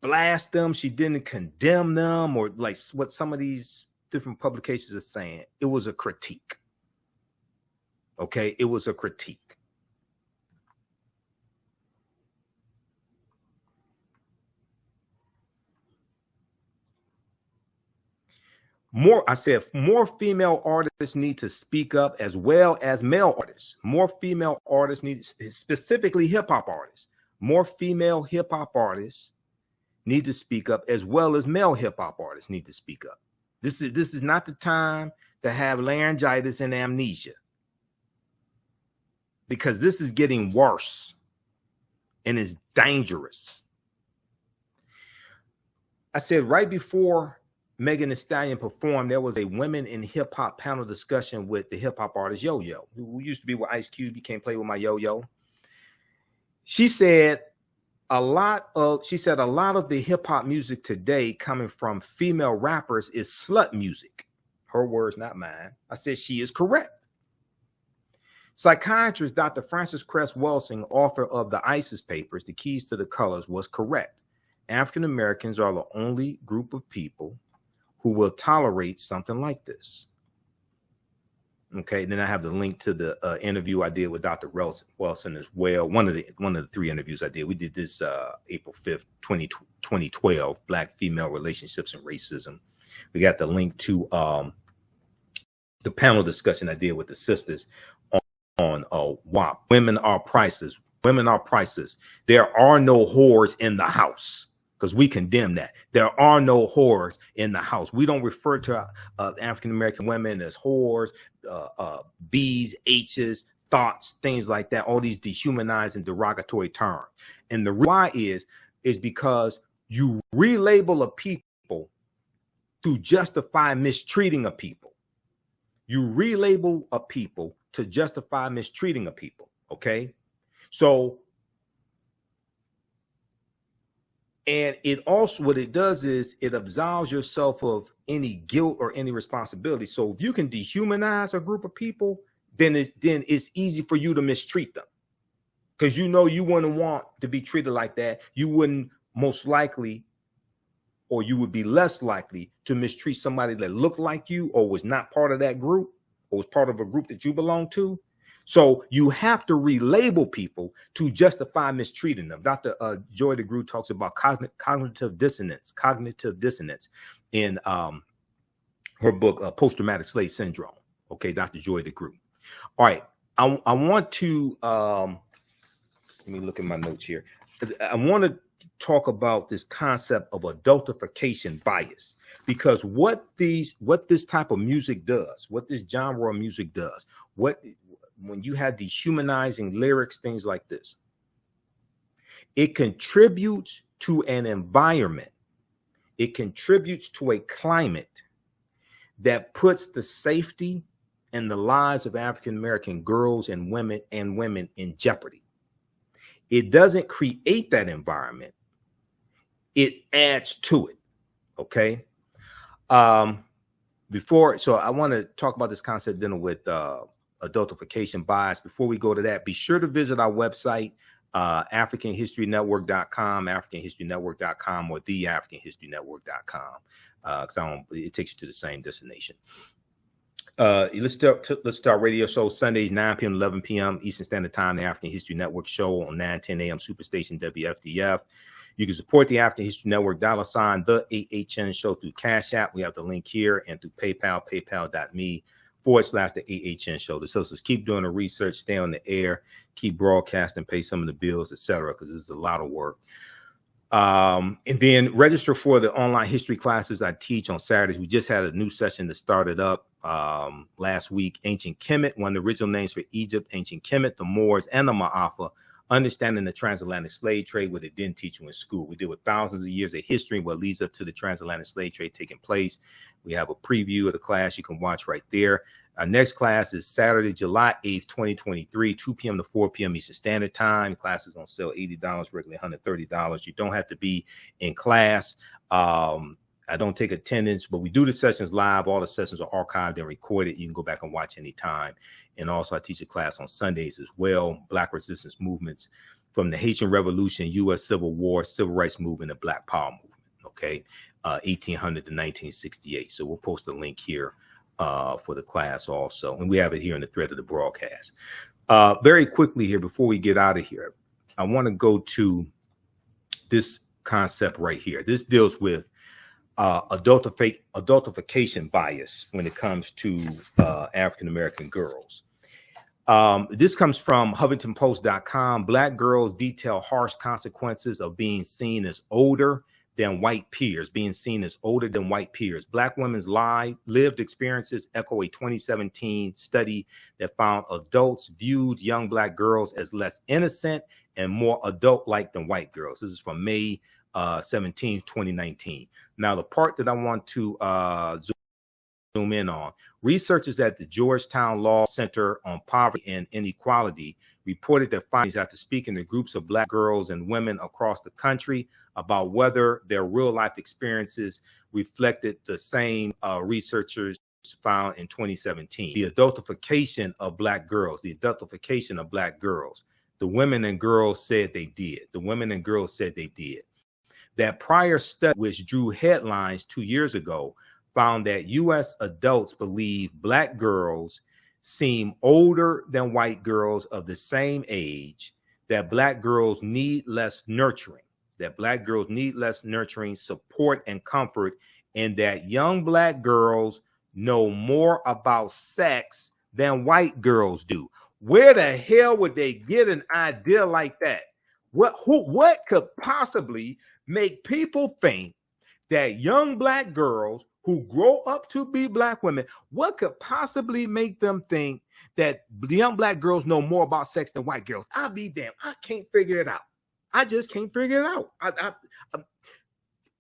blast them. She didn't condemn them, or like what some of these different publications are saying. It was a critique. Okay? It was a critique. More female artists need to speak up, as well as male artists. More female artists need, specifically hip hop artists. More female hip hop artists need to speak up, as well as male hip hop artists need to speak up. This is not the time to have laryngitis and amnesia, because this is getting worse and is dangerous. I said right before Megan Thee Stallion performed, there was a women in hip hop panel discussion with the hip hop artist Yo-Yo, who used to be with Ice Cube. You can't play with my Yo-Yo. She said a lot of the hip hop music today coming from female rappers is slut music. Her words, not mine. I said she is correct. Psychiatrist Dr. Frances Cress Welsing, author of the ISIS papers, The Keys to the Colors, was correct. African Americans are the only group of people who will tolerate something like this. Okay, then I have the link to the interview I did with Dr. Welsing as well. One of the 3 interviews I did. We did this April 5th, 2012, Black Female Relationships and Racism. We got the link to the panel discussion I did with the sisters on WAP. Women are priceless. Women are priceless. There are no whores in the house, because we condemn that. There are no whores in the house. We don't refer to African-American women as whores, B's, H's, thoughts, things like that, all these dehumanizing, derogatory terms. And the why is because you relabel a people to justify mistreating a people. You relabel a people to justify mistreating a people, okay? So, And it also, what it does is it absolves yourself of any guilt or any responsibility. So if you can dehumanize a group of people, then it's easy for you to mistreat them, because you know you wouldn't want to be treated like that. You wouldn't most likely, or you would be less likely to mistreat somebody that looked like you or was not part of that group or was part of a group that you belong to. So you have to relabel people to justify mistreating them. Dr. Joy DeGruy talks about cognitive dissonance in her book, Post-Traumatic Slave Syndrome. Okay, Dr. Joy DeGruy. All right, I want to, let me look at my notes here. I want to talk about this concept of adultification bias, because what this type of music does, what this genre of music does, when you have dehumanizing lyrics, things like this, it contributes to an environment, it contributes to a climate that puts the safety and the lives of African American girls and women in jeopardy. It doesn't create that environment, it adds to it. Okay. So I want to talk about this concept dealing with adultification bias. Before we go to that, be sure to visit our website, AfricanHistoryNetwork.com, AfricanHistoryNetwork.com, or TheAHNShow.com, because it takes you to the same destination. Let's start radio show Sundays 9 p.m. 11 p.m. Eastern Standard Time, the African History Network show on 9:10 a.m. Superstation WFDF. You can support the African History Network, $ TheAHNShow through Cash App. We have the link here, and through PayPal, paypal.me/TheAHNShow. The socials keep doing the research, stay on the air, keep broadcasting, pay some of the bills, etc., because this is a lot of work. And then register for the online history classes I teach on Saturdays. We just had a new session that started up last week. Ancient Kemet, one of the original names for Egypt, Ancient Kemet, the Moors, and the Ma'afa. Understanding the transatlantic slave trade, what it didn't teach you in school. We deal with thousands of years of history, what leads up to the transatlantic slave trade taking place. We have a preview of the class you can watch right there. Our next class is Saturday, July 8th, 2023, 2 p.m. to 4 p.m. Eastern Standard Time. Classes on sale $80, regularly $130. You don't have to be in class. I don't take attendance, but we do the sessions live. All the sessions are archived and recorded. You can go back and watch anytime. And also I teach a class on Sundays as well, Black resistance movements from the Haitian Revolution, U.S. Civil War, Civil Rights Movement, and Black Power Movement, okay, 1800 to 1968. So we'll post a link here for the class also. And we have it here in the thread of the broadcast. Very quickly here, before we get out of here, I want to go to this concept right here. This deals with adultification bias when it comes to African-American girls. This comes from HuffingtonPost.com. Black girls detail harsh consequences of being seen as older than white peers. Black women's lived experiences echo a 2017 study that found adults viewed young Black girls as less innocent and more adult-like than white girls. This is from May 17, 2019. Now, the part that I want to zoom in on, researchers at the Georgetown Law Center on Poverty and Inequality reported their findings after speaking to groups of Black girls and women across the country about whether their real life experiences reflected the same researchers found in 2017. The adultification of Black girls. The women and girls said they did. That prior study, which drew headlines 2 years ago, found that U.S. adults believe Black girls seem older than white girls of the same age, that Black girls need less nurturing, support, and comfort, and that young Black girls know more about sex than white girls do. Where the hell would they get an idea like that? What could possibly make people think that young Black girls who grow up to be Black women, what could possibly make them think that young Black girls know more about sex than white girls? I'll be damned. I can't figure it out. I just can't figure it out.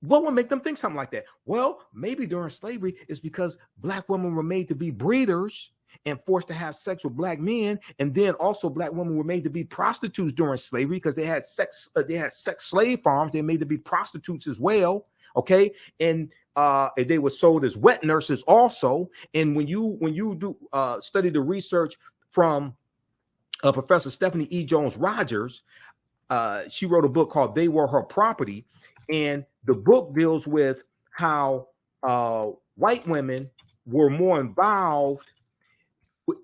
What would make them think something like that? Well, maybe during slavery it's because Black women were made to be breeders, and forced to have sex with black men. And then also black women were made to be prostitutes during slavery because they had sex slave farms. They made to be prostitutes as well. Okay. And they were sold as wet nurses also. And when you do study the research from Professor Stephanie E. Jones Rogers, she wrote a book called They Were Her Property. And the book deals with how white women were more involved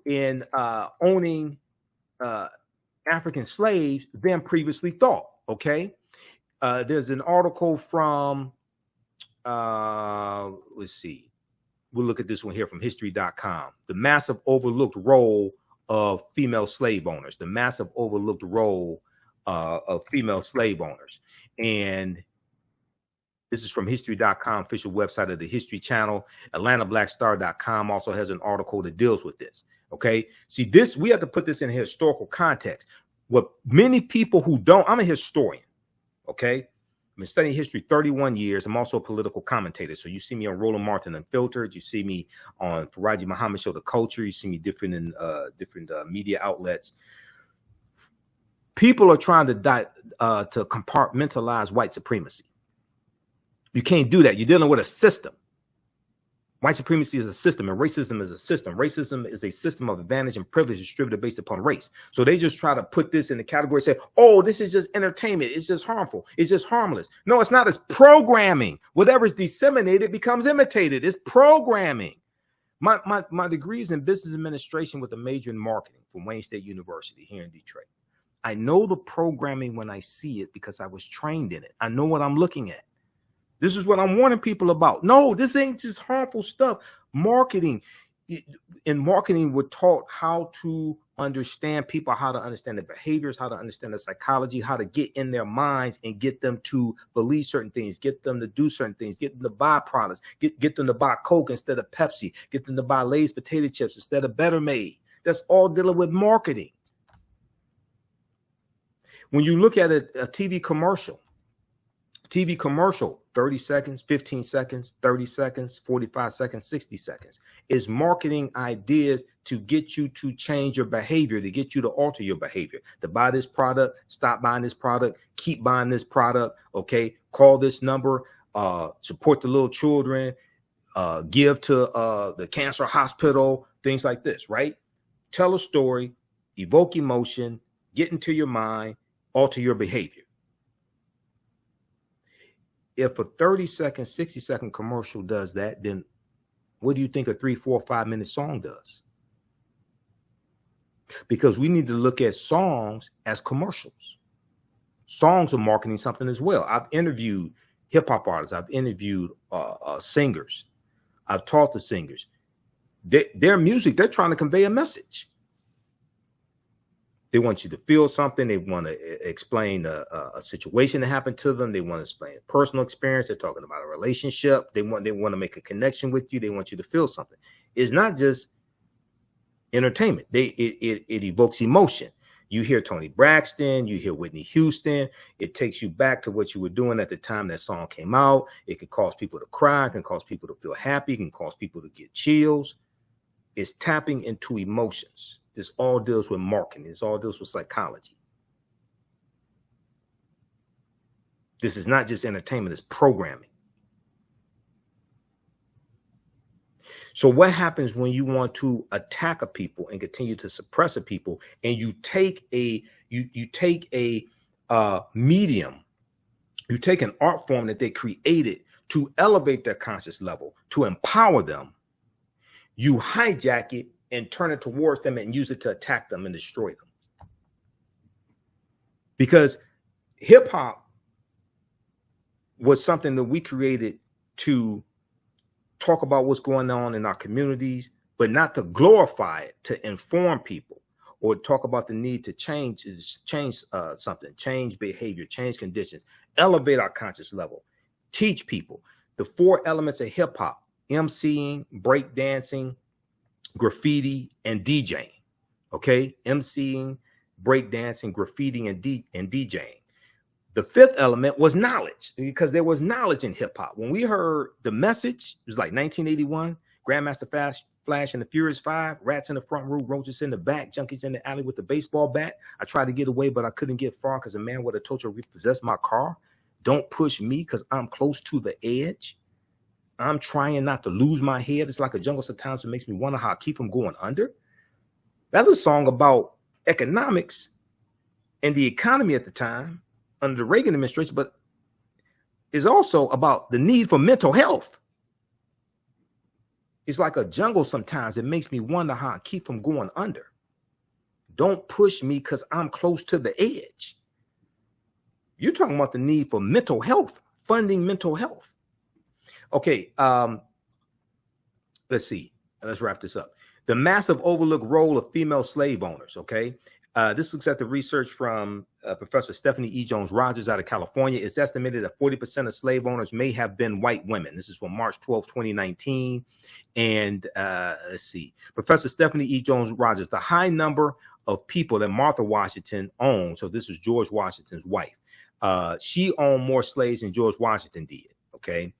in owning African slaves than previously thought. Okay. There's an article from, let's see, we'll look at this one here from history.com. The massive overlooked role of female slave owners, the massive overlooked role of female slave owners. And this is from history.com, official website of the History Channel. AtlantaBlackStar.com also has an article that deals with this. Okay. See, this, we have to put this in historical context. What many people who don't, I'm a historian. Okay. I've been studying history 31 years. I'm also a political commentator. So you see me on Roland Martin Unfiltered. You see me on Faraji Muhammad Show, The Culture. You see me different in different media outlets. People are trying to compartmentalize white supremacy. You can't do that. You're dealing with a system. White supremacy is a system, and racism is a system. Racism is a system of advantage and privilege distributed based upon race. So they just try to put this in the category, say, oh, this is just entertainment. It's just harmful. It's just harmless. No, it's not. It's programming. Whatever is disseminated becomes imitated. It's programming. My degree is in business administration with a major in marketing from Wayne State University here in Detroit. I know the programming when I see it because I was trained in it. I know what I'm looking at. This is what I'm warning people about. No, this ain't just harmful stuff. Marketing. In marketing, we're taught how to understand people, how to understand their behaviors, how to understand their psychology, how to get in their minds and get them to believe certain things, get them to do certain things, get them to buy products, get them to buy Coke instead of Pepsi, get them to buy Lay's potato chips instead of Better Made. That's all dealing with marketing. When you look at a TV commercial, 30 seconds, 15 seconds, 30 seconds, 45 seconds, 60 seconds is marketing ideas to get you to change your behavior, to get you to alter your behavior, to buy this product, stop buying this product, keep buying this product. Okay. Call this number, support the little children, give to the cancer hospital, things like this, right? Tell a story, evoke emotion, get into your mind, alter your behavior. If a 30-second, 60-second commercial does that, then what do you think a 3, 4, 5-minute song does? Because we need to look at songs as commercials. Songs are marketing something as well. I've interviewed hip hop artists. I've interviewed singers. I've taught the singers. Their music, they're trying to convey a message. They want you to feel something. They want to explain a situation that happened to them. They want to explain a personal experience. They're talking about a relationship. They want to make a connection with you. They want you to feel something. It's not just entertainment. It evokes emotion. You hear Toni Braxton, you hear Whitney Houston. It takes you back to what you were doing at the time that song came out. It can cause people to cry. It can cause people to feel happy. It can cause people to get chills. It's tapping into emotions. This all deals with marketing. This all deals with psychology. This is not just entertainment, it's programming. So what happens when you want to attack a people and continue to suppress a people, and you take a medium, you take an art form that they created to elevate their conscious level, to empower them, you hijack it and turn it towards them and use it to attack them and destroy them. Because hip hop was something that we created to talk about what's going on in our communities, but not to glorify it, to inform people or talk about the need to change something, change behavior, change conditions, elevate our conscious level, teach people the 4 elements of hip hop: MCing, breakdancing, graffiti, and DJing. Okay, MCing, breakdancing, graffiti, and DJing. The 5th element was knowledge, because there was knowledge in hip hop. When we heard The Message, it was like 1981, Grandmaster Flash and the Furious Five, rats in the front room, roaches in the back, junkies in the alley with the baseball bat. I tried to get away, but I couldn't get far because a man would have told you to repossess my car. Don't push me because I'm close to the edge. I'm trying not to lose my head. It's like a jungle sometimes. It makes me wonder how I keep from going under. That's a song about economics and the economy at the time under the Reagan administration, but is also about the need for mental health. It's like a jungle sometimes. It makes me wonder how I keep from going under. Don't push me because I'm close to the edge. You're talking about the need for mental health, funding mental health. Okay, let's see. Let's wrap this up. The massive overlooked role of female slave owners, okay? This looks at the research from Professor Stephanie E. Jones-Rogers out of California. It's estimated that 40% of slave owners may have been white women. This is from March 12, 2019. And let's see. Professor Stephanie E. Jones-Rogers, the high number of people that Martha Washington owned, so this is George Washington's wife, she owned more slaves than George Washington did, okay?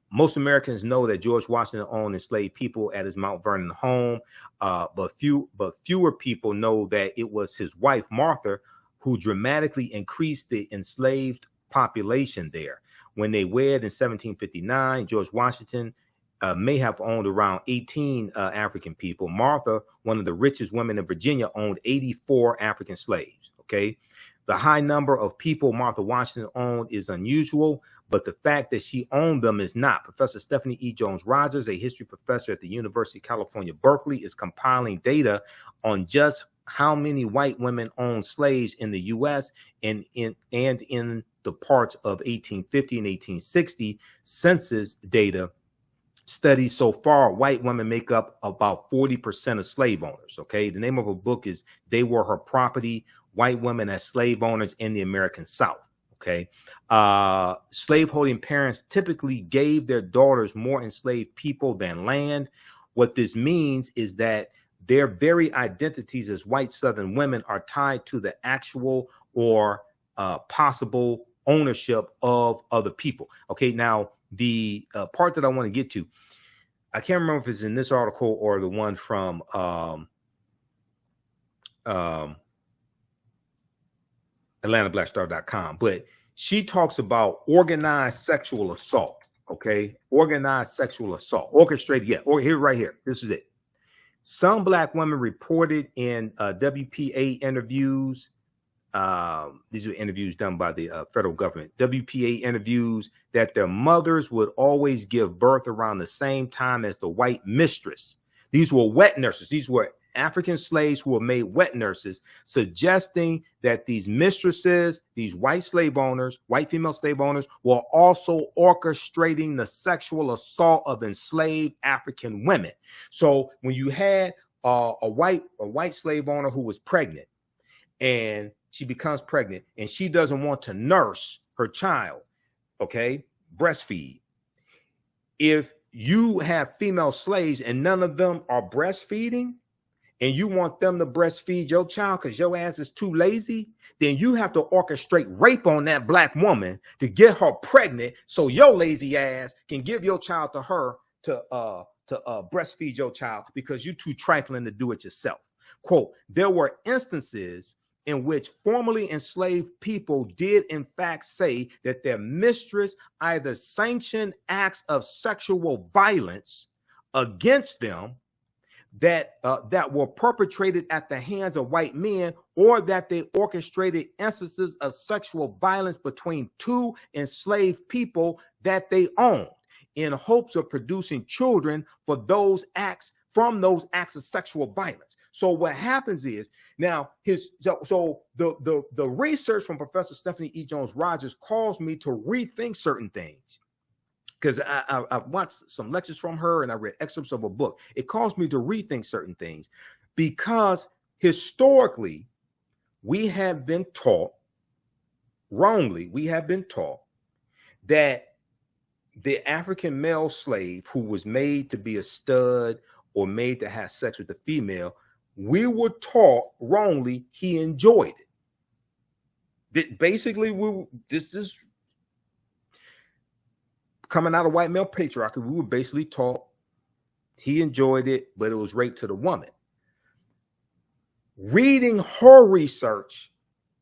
Most Americans know that George Washington owned enslaved people at his Mount Vernon home, but fewer people know that it was his wife, Martha, who dramatically increased the enslaved population there. When they wed in 1759, George Washington may have owned around 18 African people. Martha, one of the richest women in Virginia, owned 84 African slaves, okay? The high number of people Martha Washington owned is unusual, but the fact that she owned them is not. Professor Stephanie E. Jones-Rogers, a history professor at the University of California, Berkeley, is compiling data on just how many white women owned slaves in the U.S. and in the parts of 1850 and 1860 census data studies. So far, white women make up about 40% of slave owners. Okay, the name of a book is "They Were Her Property: White Women as Slave Owners in the American South." Okay, slaveholding parents typically gave their daughters more enslaved people than land. What this means is that their very identities as white Southern women are tied to the actual or possible ownership of other people. Okay, now the part that I want to get to, I can't remember if it's in this article or the one from AtlantaBlackStar.com, but she talks about organized sexual assault. Okay, organized sexual assault, orchestrated. Yeah, or here, right here. This is it. Some Black women reported in WPA interviews. These were interviews done by the federal government. WPA interviews that their mothers would always give birth around the same time as the white mistress. These were wet nurses. These were African slaves who were made wet nurses, suggesting that these mistresses, these white slave owners, white female slave owners, were also orchestrating the sexual assault of enslaved African women. So when you had a white slave owner who was pregnant, and she becomes pregnant, and she doesn't want to nurse her child, okay, breastfeed. If you have female slaves and none of them are breastfeeding, and you want them to breastfeed your child because your ass is too lazy, then you have to orchestrate rape on that Black woman to get her pregnant so your lazy ass can give your child to her to breastfeed your child because you're too trifling to do it yourself. Quote, there were instances in which formerly enslaved people did in fact say that their mistress either sanctioned acts of sexual violence against them that were perpetrated at the hands of white men, or that they orchestrated instances of sexual violence between two enslaved people that they owned in hopes of producing children for those acts, from those acts of sexual violence. So what happens is now the research from Professor Stephanie E. Jones-Rogers caused me to rethink certain things. Because I've watched some lectures from her and I read excerpts of a book. It caused me to rethink certain things because historically we have been taught, wrongly, we have been taught that the African male slave who was made to be a stud or made to have sex with the female, we were taught wrongly he enjoyed it. That basically, this is coming out of white male patriarchy. We were basically taught He enjoyed it, but it was rape to the woman. Reading her research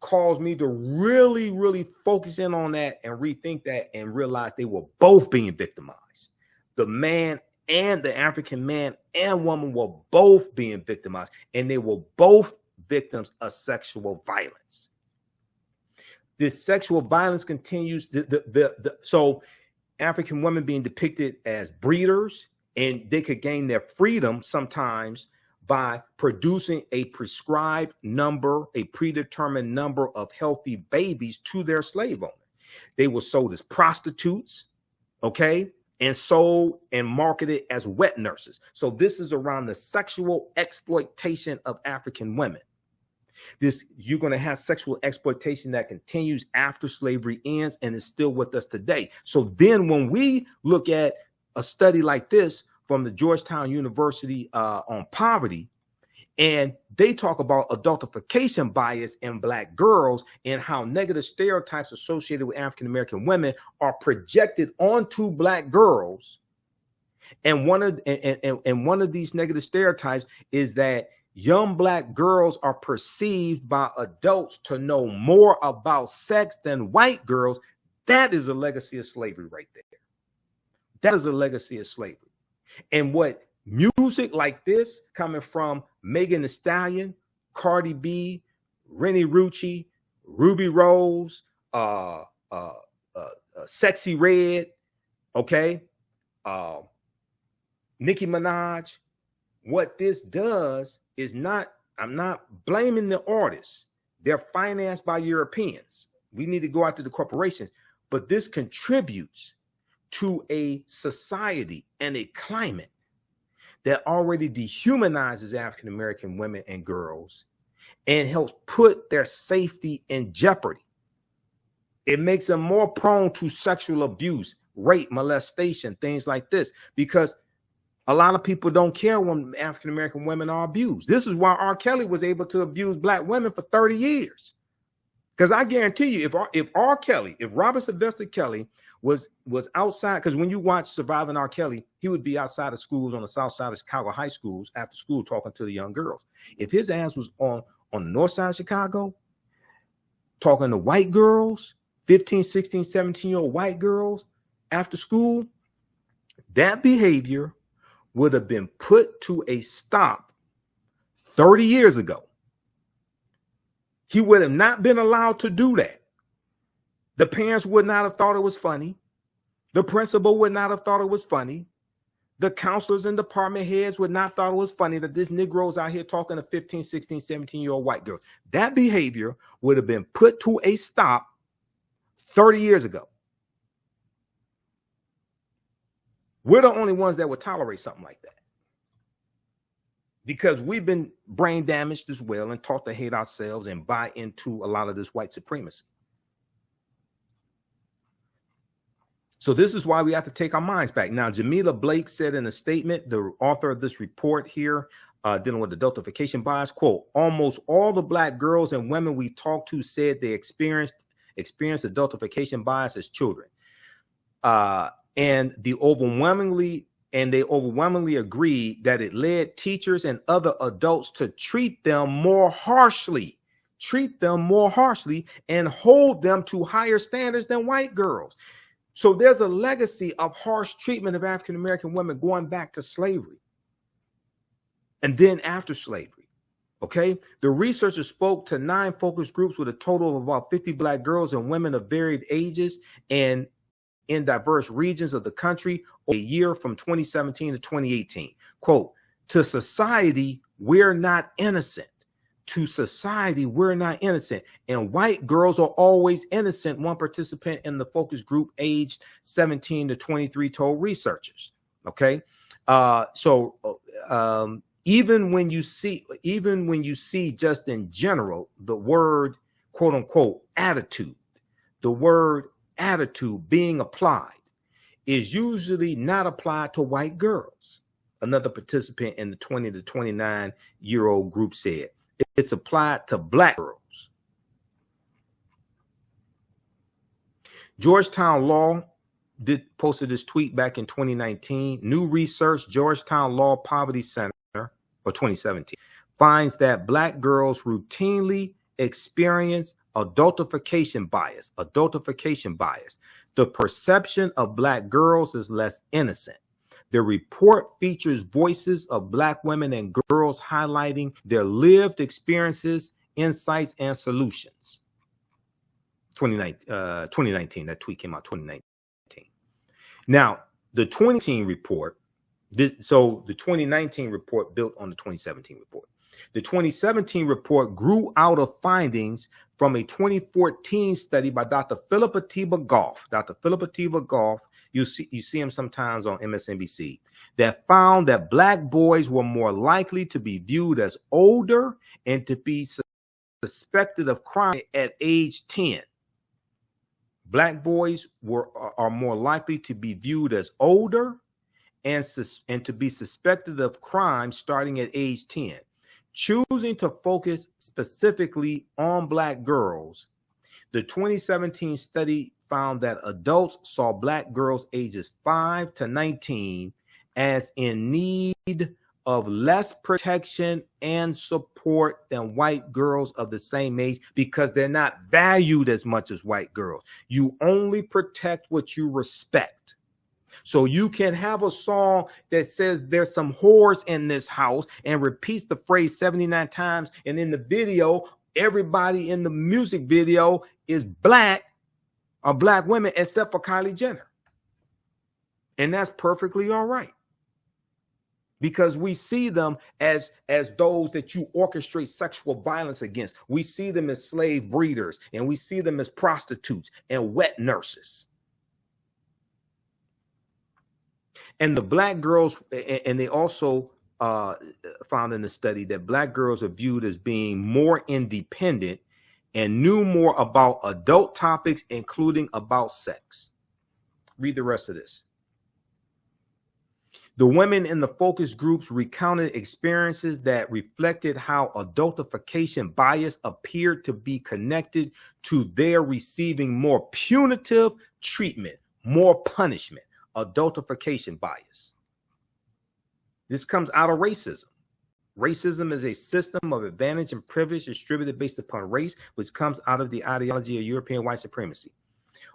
caused me to really, really focus in on that and rethink that and realize they were both being victimized. The man and the African man and woman were both being victimized, and they were both victims of sexual violence. This sexual violence continues. So African women being depicted as breeders, and they could gain their freedom sometimes by producing a prescribed number, a predetermined number of healthy babies to their slave owner. They were sold as prostitutes, okay, and sold and marketed as wet nurses. So this is around the sexual exploitation of African women. You're going to have sexual exploitation that continues after slavery ends and is still with us today. So then when we look at a study like this from the Georgetown University on poverty, and they talk about adultification bias in Black girls and how negative stereotypes associated with African-American women are projected onto Black girls. And one of these negative stereotypes is that young Black girls are perceived by adults to know more about sex than white girls. That is a legacy of slavery right there. That is a legacy of slavery. And what music like this coming from Megan Thee Stallion, Cardi B, Rennie Rucci, Ruby Rose, Sexy Red, okay, Nicki Minaj, what this does is I'm not blaming the artists. They're financed by Europeans. We need to go after the corporations, but this contributes to a society and a climate that already dehumanizes African-American women and girls and helps put their safety in jeopardy. It makes them more prone to sexual abuse, rape, molestation, things like this, because a lot of people don't care when African-American women are abused. This is why R. Kelly was able to abuse Black women for 30 years. Because I guarantee you, if Robert Sylvester Kelly was outside, because when you watch Surviving R. Kelly, he would be outside of schools on the south side of Chicago high schools after school talking to the young girls. If his ass was on the north side of Chicago talking to white girls, 15, 16, 17-year-old white girls after school, that behavior would have been put to a stop 30 years ago. He would have not been allowed to do that. The parents would not have thought it was funny. The principal would not have thought it was funny. The counselors and department heads would not thought it was funny that this Negro's out here talking to 15, 16, 17-year-old white girls. That behavior would have been put to a stop 30 years ago. We're the only ones that would tolerate something like that, because we've been brain damaged as well and taught to hate ourselves and buy into a lot of this white supremacy. So this is why we have to take our minds back. Now, Jamila Blake said in a statement, the author of this report here, dealing with adultification bias, quote, almost all the Black girls and women we talked to said they experienced adultification bias as children. And they overwhelmingly agree that it led teachers and other adults to treat them more harshly and hold them to higher standards than white girls. So there's a legacy of harsh treatment of African-American women going back to slavery and then after slavery. Okay. The researchers spoke to 9 focus groups with a total of about 50 Black girls and women of varied ages and in diverse regions of the country a year from 2017 to 2018. Quote, to society, we're not innocent. To society, we're not innocent. And white girls are always innocent, one participant in the focus group aged 17 to 23 told researchers. Okay. Even when you see just in general, the word, quote unquote, attitude, the word attitude being applied is usually not applied to white girls. Another participant in the 20 to 29-year-old group said it's applied to Black girls. Georgetown Law posted this tweet back in 2019. New research, Georgetown Law Poverty Center, or 2017, finds that Black girls routinely experience adultification bias. Adultification bias. The perception of Black girls is less innocent. The report features voices of Black women and girls highlighting their lived experiences, insights, and solutions. 2019, that tweet came out 2019. Now, the 2019 report, so the 2019 report built on the 2017 report. The 2017 report grew out of findings from a 2014 study by Dr. Philip Atiba Goff. Dr. Philip Atiba Goff, you see him sometimes on MSNBC, that found that Black boys were more likely to be viewed as older and to be suspected of crime at age 10. Black boys are more likely to be viewed as older and to be suspected of crime starting at age 10. Choosing to focus specifically on Black girls, the 2017 study found that adults saw Black girls ages 5 to 19 as in need of less protection and support than white girls of the same age because they're not valued as much as white girls. You only protect what you respect. So you can have a song that says there's some whores in this house and repeats the phrase 79 times. And in the video, everybody in the music video is Black or Black women except for Kylie Jenner. And that's perfectly all right. Because we see them as those that you orchestrate sexual violence against. We see them as slave breeders, and we see them as prostitutes and wet nurses. And the Black girls, and they also found in the study that Black girls are viewed as being more independent and knew more about adult topics, including about sex. Read the rest of this. The women in the focus groups recounted experiences that reflected how adultification bias appeared to be connected to their receiving more punitive treatment, more punishment. Adultification bias. This comes out of racism. Racism is a system of advantage and privilege distributed based upon race, which comes out of the ideology of European white supremacy.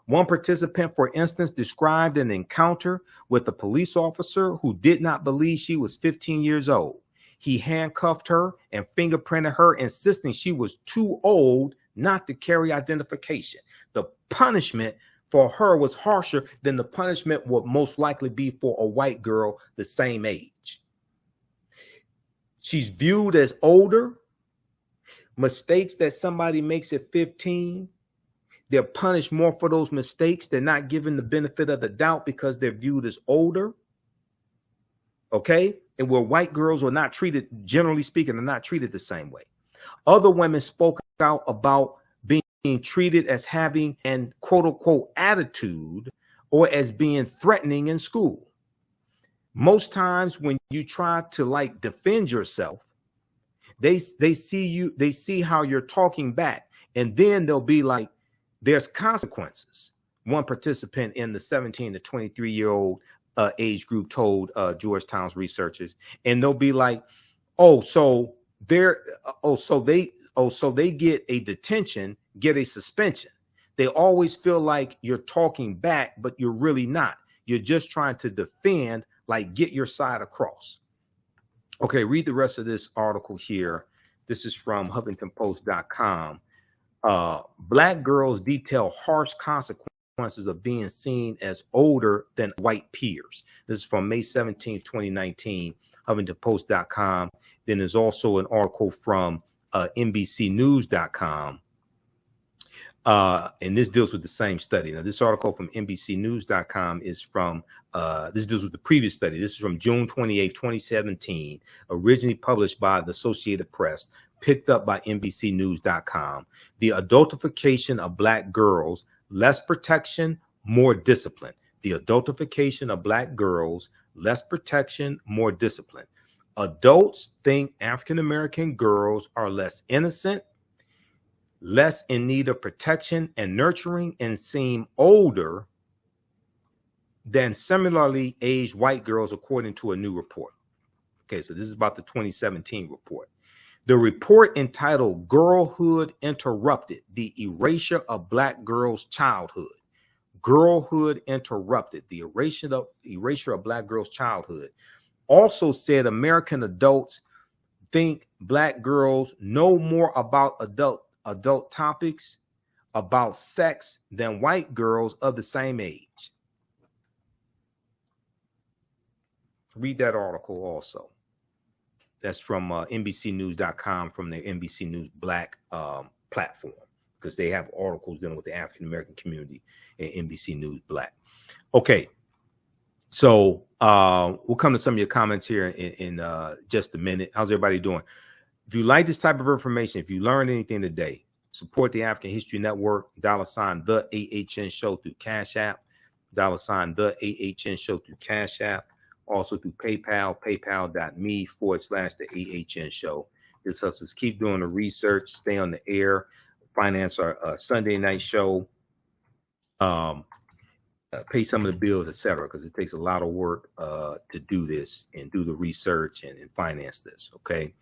One participant, for instance, described an encounter with a police officer who did not believe she was 15 years old. He handcuffed her and fingerprinted her, insisting she was too old not to carry identification. The punishment for her was harsher than the punishment would most likely be for a white girl the same age. She's viewed as older. Mistakes that somebody makes at 15, they're punished more for those mistakes. They're not given the benefit of the doubt because they're viewed as older. Okay? And where white girls are not treated, generally speaking, are not treated the same way. Other women spoke out about being treated as having an quote unquote attitude or as being threatening in school. Most times when you try to like defend yourself, they see how you're talking back, and then they'll be like, there's consequences. One participant in the 17 to 23-year-old age group told Georgetown's researchers, and they'll be like, so they get a detention, get a suspension. They always feel like you're talking back, but you're really not. You're just trying to defend, like get your side across. Okay, read the rest of this article here. This is from HuffingtonPost.com. Black girls detail harsh consequences of being seen as older than white peers. This is from May 17, 2019, HuffingtonPost.com. Then there's also an article from NBCNews.com. And this deals with the same study. Now, this article from NBCNews.com is from, this deals with the previous study. This is from June 28, 2017, originally published by the Associated Press, picked up by NBCNews.com. The adultification of Black girls, less protection, more discipline. The adultification of Black girls, less protection, more discipline. Adults think African-American girls are less innocent, less in need of protection and nurturing, and seem older than similarly aged white girls, according to a new report. Okay, so this is about the 2017 report. The report, entitled Girlhood Interrupted, the Erasure of Black Girls' Childhood. Girlhood Interrupted, the erasure of Black girls' childhood, also said American adults think Black girls know more about adult topics about sex than white girls of the same age. Read that article also. That's from NBCnews.com, from their NBC News Black platform, because they have articles dealing with the African American community in NBC News Black. Okay, so we'll come to some of your comments here in just a minute. How's everybody doing? If you like this type of information, if you learned anything today, support the African History Network, $ the AHN Show through Cash App, $ the AHN Show through Cash App, also through PayPal, paypal.me/the AHN Show. This helps us keep doing the research, stay on the air, finance our Sunday night show, pay some of the bills, etc., because it takes a lot of work to do this and do the research and finance this. Okay.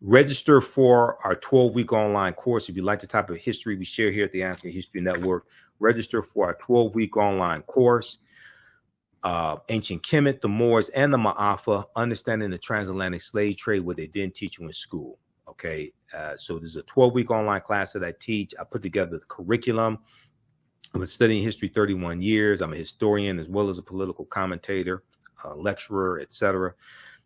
Register for our 12-week online course. If you like the type of history we share here at the African History Network, register for our 12-week online course. Ancient Kemet, the Moors, and the Ma'afa, understanding the transatlantic slave trade, what they didn't teach you in school. Okay. So there's a 12-week online class that I teach. I put together the curriculum. I've been studying history 31 years. I'm a historian as well as a political commentator, lecturer, etc.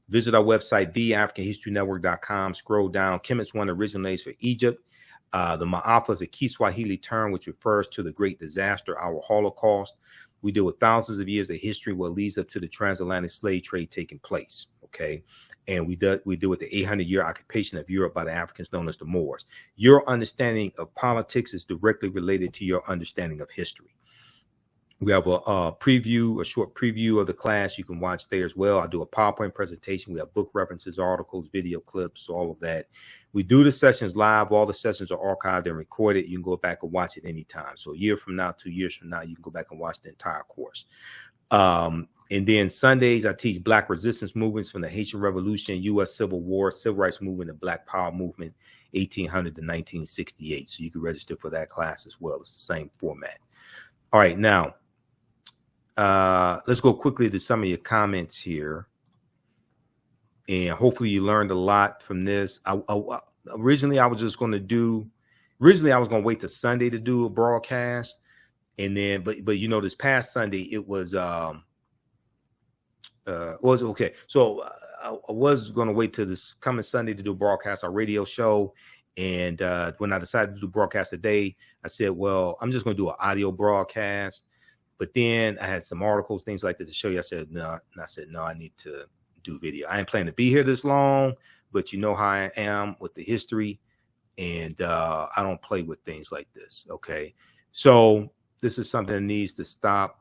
Visit our website, TheAHNShow.com. Scroll down. Kemet's one originates for Egypt. The Ma'afa is a Kiswahili term which refers to the great disaster, our Holocaust. We deal with thousands of years of history, what leads up to the transatlantic slave trade taking place. Okay. And we deal with the 800-year occupation of Europe by the Africans known as the Moors. Your understanding of politics is directly related to your understanding of history. We have a short preview of the class you can watch there as well. I do a PowerPoint presentation. We have book references, articles, video clips, all of that. We do the sessions live. All the sessions are archived and recorded. You can go back and watch it anytime. So a year from now, 2 years from now, you can go back and watch the entire course. And then Sundays, I teach Black resistance movements from the Haitian Revolution, U.S. Civil War, Civil Rights Movement, and Black Power Movement, 1800 to 1968. So you can register for that class as well. It's the same format. All right, now, let's go quickly to some of your comments here. And hopefully you learned a lot from this. Originally, I was going to wait till Sunday to do a broadcast. And then, but you know, this past Sunday, it was okay. So I was going to wait till this coming Sunday to do a broadcast, our radio show. And when I decided to do broadcast today, I said, well, I'm just going to do an audio broadcast. But then I had some articles, things like this to show you. I said, no, I need to do video. I ain't planning to be here this long, but you know how I am with the history. And I don't play with things like this. Okay. So this is something that needs to stop.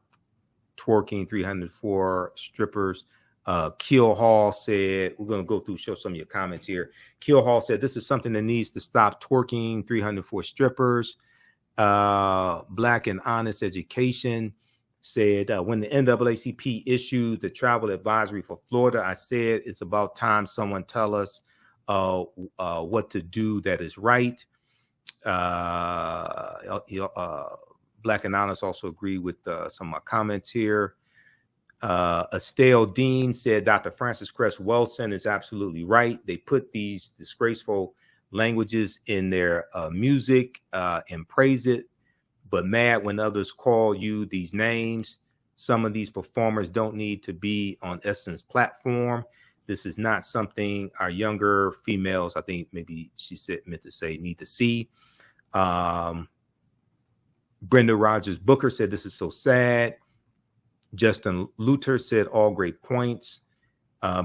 Twerking 304 strippers. Keel Hall said, we're going to go through, show some of your comments here. Keel Hall said, this is something that needs to stop. Twerking 304 strippers. Black and Honest Education said, when the NAACP issued the travel advisory for Florida, I said it's about time someone tell us what to do that is right. Black and Honest also agree with some of my comments here. Estelle Dean said Dr. Francis Cress Welsing is absolutely right. They put these disgraceful languages in their music and praise it, but mad when others call you these names. Some of these performers don't need to be on Essence platform. This is not something our younger females, I think maybe she meant to say, need to see. Brenda Rogers Booker said, this is so sad. Justin Luther said, all great points.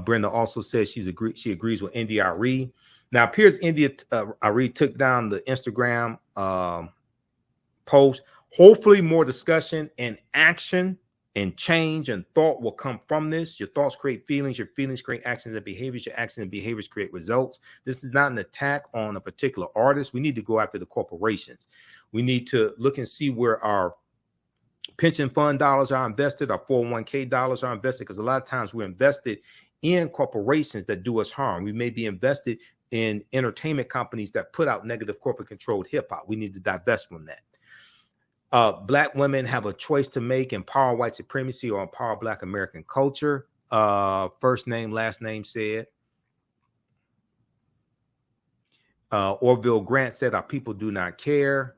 Brenda also said she agrees with India.Arie. Now, it appears India.Arie took down the Instagram post. Hopefully more discussion and action and change and thought will come from this. Your thoughts create feelings. Your feelings create actions and behaviors. Your actions and behaviors create results. This is not an attack on a particular artist. We need to go after the corporations. We need to look and see where our pension fund dollars are invested, our 401k dollars are invested, because a lot of times we're invested in corporations that do us harm. We may be invested in entertainment companies that put out negative corporate controlled hip hop. We need to divest from that. Black women have a choice to make: empower white supremacy or empower Black American culture. First name, last name said. Orville Grant said, our people do not care.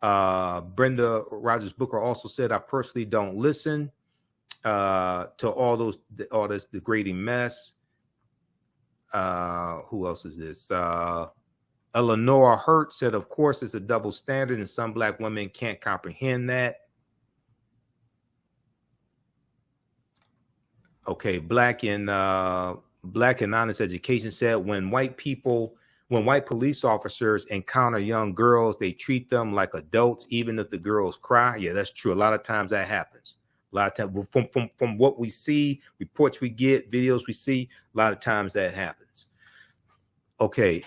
Brenda Rogers Booker also said, I personally don't listen to all this degrading mess. Who else is this? Eleanor Hurt said, of course, it's a double standard and some Black women can't comprehend that. Okay, Black and Honest Education said, when white police officers encounter young girls, they treat them like adults, even if the girls cry. Yeah, that's true. A lot of times that happens. A lot of times, from what we see, reports we get, videos we see, a lot of times that happens. Okay.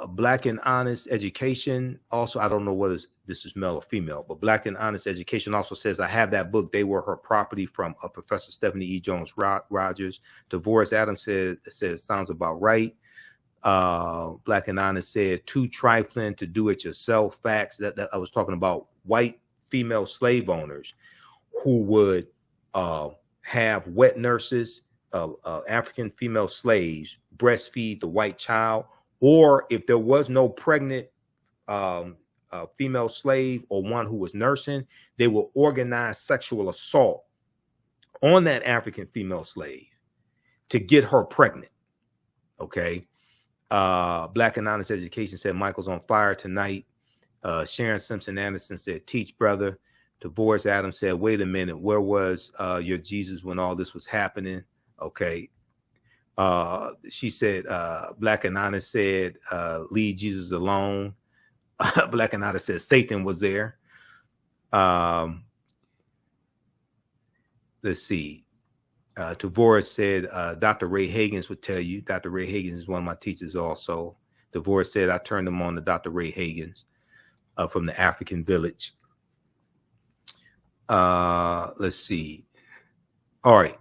Black and Honest Education also, I don't know whether this is male or female, but Black and Honest Education also says, I have that book, They Were Her Property, from Professor Stephanie E. Jones Rogers. DeVoris Adams says sounds about right. Black and Honest said, too trifling to do it yourself. Facts. That I was talking about white female slave owners who would have wet nurses, African female slaves, breastfeed the white child, or if there was no pregnant female slave or one who was nursing, they will organize sexual assault on that African female slave to get her pregnant. Okay. Black and Honest Education said, Michael's on fire tonight. Sharon Simpson Anderson said, teach, brother. DeVoris Adams said, wait a minute, where was your Jesus when all this was happening? Okay. She said, Black and Honest said, leave Jesus alone. Black and Honest said, Satan was there. Let's see. DeVoris said, Dr. Ray Hagins would tell you. Dr. Ray Hagins is one of my teachers also. DeVoris said, I turned him on to Dr. Ray Hagins from the African Village. Let's see. All right.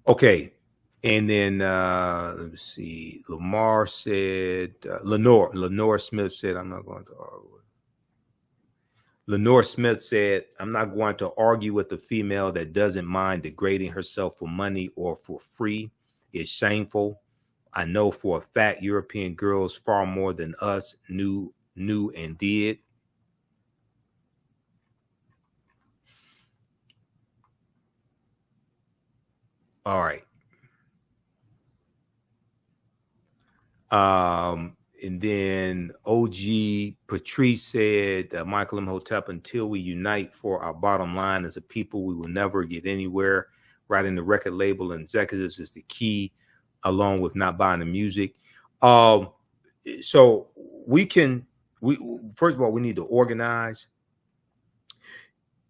Okay. And then let's see. Lamar said, Lenore Smith said, I'm not going to argue. Lenore Smith said, I'm not going to argue with a female that doesn't mind degrading herself for money or for free. It's shameful. I know for a fact European girls far more than us knew and did. All right. And then OG Patrice said, Michael Imhotep, until we unite for our bottom line as a people, we will never get anywhere. Writing the record label and executives is the key, along with not buying the music. So first of all, we need to organize.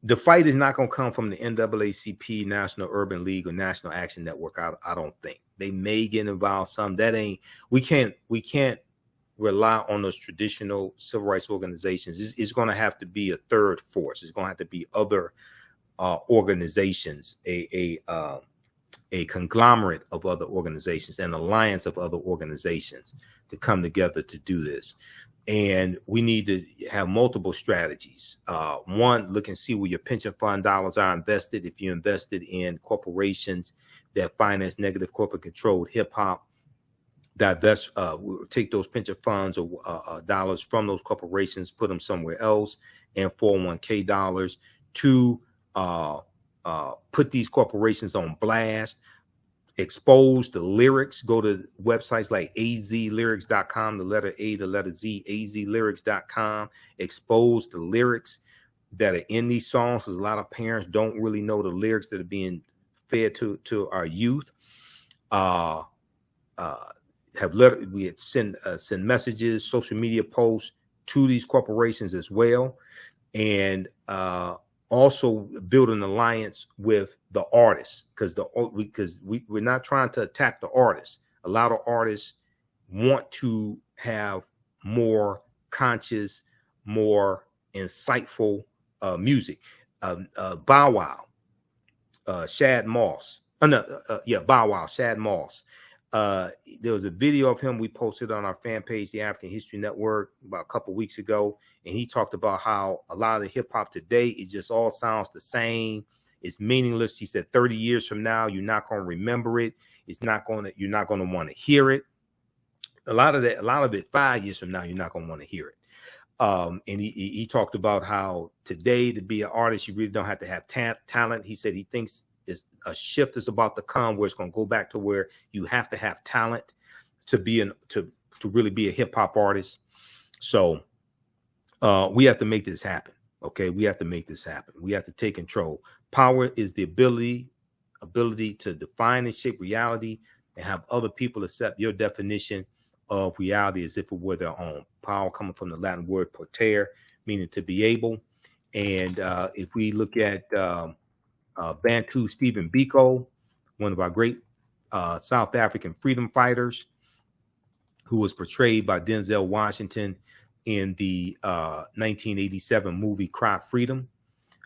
The fight is not going to come from the NAACP, National Urban League, or National Action Network. I don't think they may get involved. We can't rely on those traditional civil rights organizations. It's going to have to be a third force. It's going to have to be other organizations, a conglomerate of other organizations, an alliance of other organizations to come together to do this. And we need to have multiple strategies. One, look and see where your pension fund dollars are invested. If you're invested in corporations that finance negative corporate controlled hip hop, divest, take those pension funds or dollars from those corporations, put them somewhere else, and 401k dollars to put these corporations on blast. Expose the lyrics. Go to websites like azlyrics.com, the letter A, the letter Z, azlyrics.com. Expose the lyrics that are in these songs, because a lot of parents don't really know the lyrics that are being fed to our youth. We had send messages, social media posts to these corporations as well, and also build an alliance with the artists, because we're not trying to attack the artists. A lot of artists want to have more conscious, more insightful music. Bow Wow, Shad Moss. Bow Wow, Shad Moss. There was a video of him we posted on our fan page, the African History Network, about a couple weeks ago, and he talked about how a lot of the hip hop today, it just all sounds the same. It's meaningless. He said 30 years from now, you're not going to remember it. You're not going to want to hear it. A lot of it 5 years from now, you're not going to want to hear it. And he talked about how today, to be an artist, you really don't have to have talent. He said he thinks a shift is about to come where it's going to go back to where you have to have talent to be to really be a hip hop artist. So we have to make this happen. Okay, we have to make this happen. We have to take control. Power is the ability to define and shape reality and have other people accept your definition of reality as if it were their own. Power coming from the Latin word potere, meaning to be able. And if we look at Bantu Stephen Biko, one of our great South African freedom fighters, who was portrayed by Denzel Washington in the 1987 movie Cry Freedom.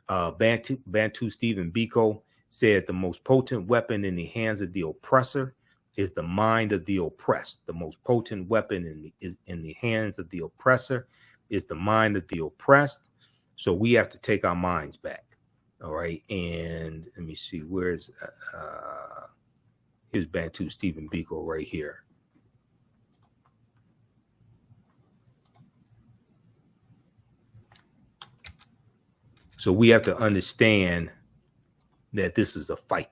Bantu Stephen Biko said the most potent weapon in the hands of the oppressor is the mind of the oppressed. The most potent weapon in the hands of the oppressor is the mind of the oppressed. So we have to take our minds back. All right. And let me see, here's Bantu Stephen Biko right here. So we have to understand that this is a fight.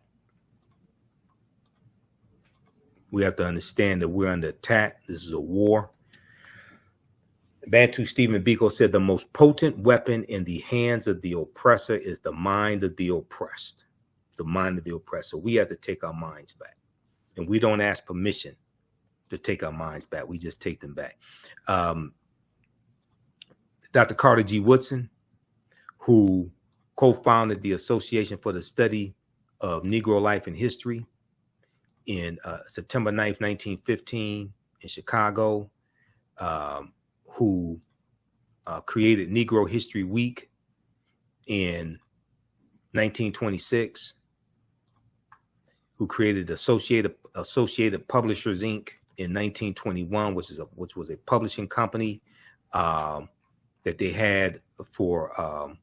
We have to understand that we're under attack. This is a war. Bantu Stephen Biko said the most potent weapon in the hands of the oppressor is the mind of the oppressed. The mind of the oppressed. So we have to take our minds back. And we don't ask permission to take our minds back. We just take them back. Dr. Carter G. Woodson, who co-founded the Association for the Study of Negro Life and History in September 9th, 1915 in Chicago, who created Negro History Week in 1926, who created Associated Publishers, Inc. in 1921, which was a publishing company that they had for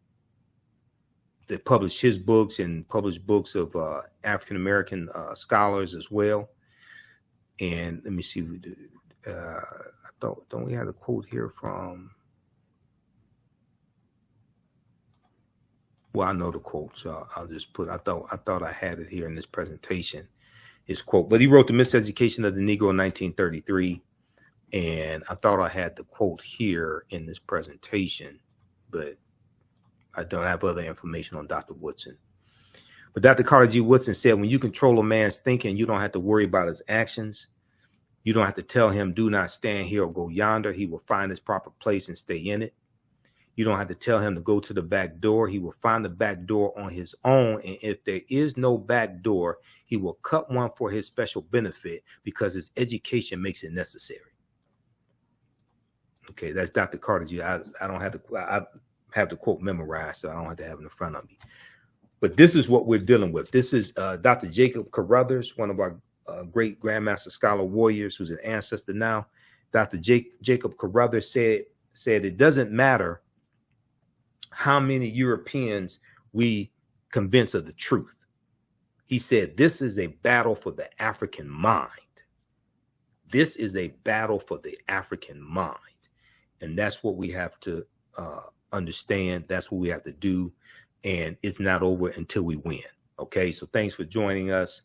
that published his books and published books of African American scholars as well. And let me see, don't we have a quote here from? Well, I know the quote, so I'll just put. I thought I had it here in this presentation. His quote, but he wrote The Miseducation of the Negro in 1933, and I thought I had the quote here in this presentation, but I don't have other information on Dr. Woodson. But Dr. Carter G. Woodson said, when you control a man's thinking, you don't have to worry about his actions. You don't have to tell him, do not stand here or go yonder. He will find his proper place and stay in it. You don't have to tell him to go to the back door. He will find the back door on his own. And if there is no back door, he will cut one for his special benefit because his education makes it necessary. Okay, that's Dr. Carter G. I have the quote memorized, so I don't have to have it in front of me. But this is what we're dealing with. This is Dr. Jacob Carruthers, one of our great Grandmaster Scholar warriors who's an ancestor now. Dr. Jacob Carruthers said it doesn't matter how many Europeans we convince of the truth. He said, this is a battle for the African mind. This is a battle for the African mind. And that's what we have to understand. That's what we have to do. And it's not over until we win. Okay, so thanks for joining us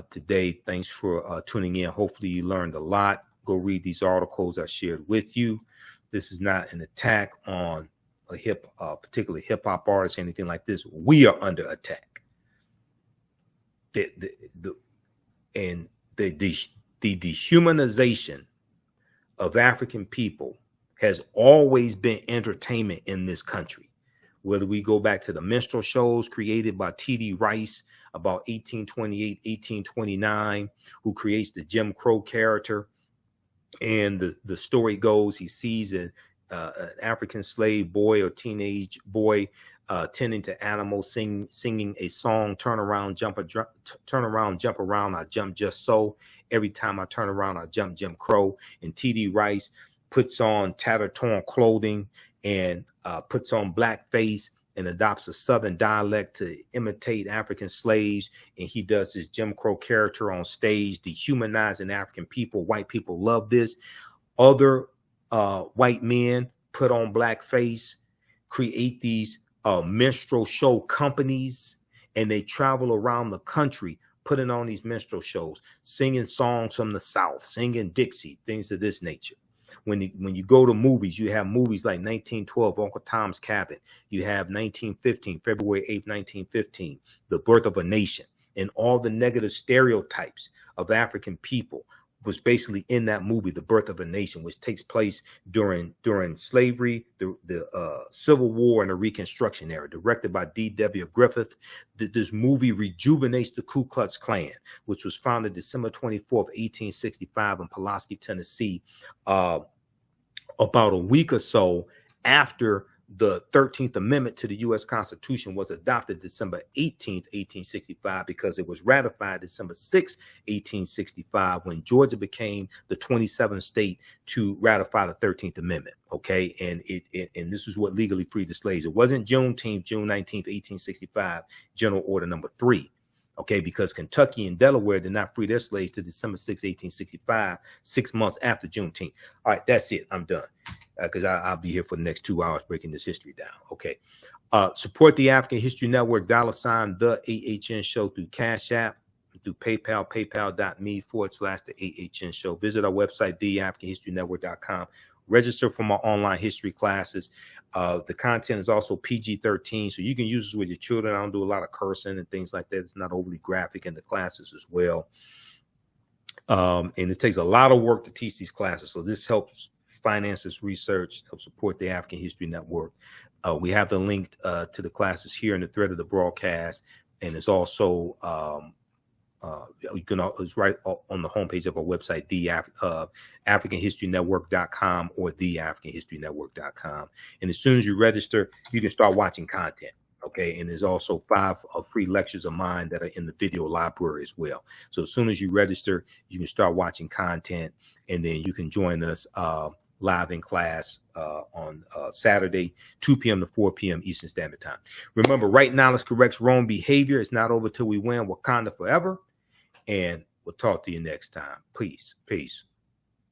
today. Thanks for tuning in. Hopefully you learned a lot. Go read these articles I shared with you. This is not an attack on a particular hip hop artist or anything like this. We are under attack. The dehumanization of African people has always been entertainment in this country. whether we go back to the minstrel shows created by T.D. Rice about 1828, 1829, who creates the Jim Crow character. And the story goes, he sees an African slave boy or teenage boy tending to animals, singing a song, turn around, jump around, I jump just so. Every time I turn around, I jump Jim Crow. And T.D. Rice puts on tattered, torn clothing and puts on blackface and adopts a Southern dialect to imitate African slaves. And he does this Jim Crow character on stage, dehumanizing African people. White people love this. Other white men put on blackface, create these minstrel show companies, and they travel around the country putting on these minstrel shows, singing songs from the South, singing Dixie, things of this nature. When you go to movies, you have movies like 1912, Uncle Tom's Cabin. You have 1915, February 8th, 1915, The Birth of a Nation. And all the negative stereotypes of African people was basically in that movie, The Birth of a Nation, which takes place during slavery, the Civil War, and the Reconstruction era, directed by D.W. Griffith. This movie rejuvenates the Ku Klux Klan, which was founded December 24th, 1865 in Pulaski, Tennessee, about a week or so after the 13th Amendment to the U.S. Constitution was adopted December 18th, 1865, because it was ratified December 6th, 1865, when Georgia became the 27th state to ratify the 13th Amendment. Okay, and this is what legally freed the slaves. It wasn't Juneteenth, June 19th, 1865, General Order Number 3. Okay, because Kentucky and Delaware did not free their slaves to December 6, 1865, 6 months after Juneteenth. All right, that's it. I'm done, because I'll be here for the next 2 hours breaking this history down. Okay, support the African History Network, $ the AHN Show through Cash App, through PayPal, paypal.me/the AHN Show. Visit our website, TheAHNShow.com. Register for my online history classes. The content is also PG-13, so you can use this with your children. I don't do a lot of cursing and things like that. It's not overly graphic in the classes as well. And it takes a lot of work to teach these classes. So this helps finance this research, help support the African History Network. We have the link to the classes here in the thread of the broadcast. And it's also it's right on the homepage of our website, AfricanHistoryNetwork.com or TheAfricanHistoryNetwork.com. And as soon as you register, you can start watching content. Okay, and there's also 5 free lectures of mine that are in the video library as well. So as soon as you register, you can start watching content, and then you can join us live in class on Saturday, 2 p.m. to 4 p.m. Eastern Standard Time. Remember, right knowledge corrects wrong behavior. It's not over till we win. Wakanda forever. And we'll talk to you next time. Peace.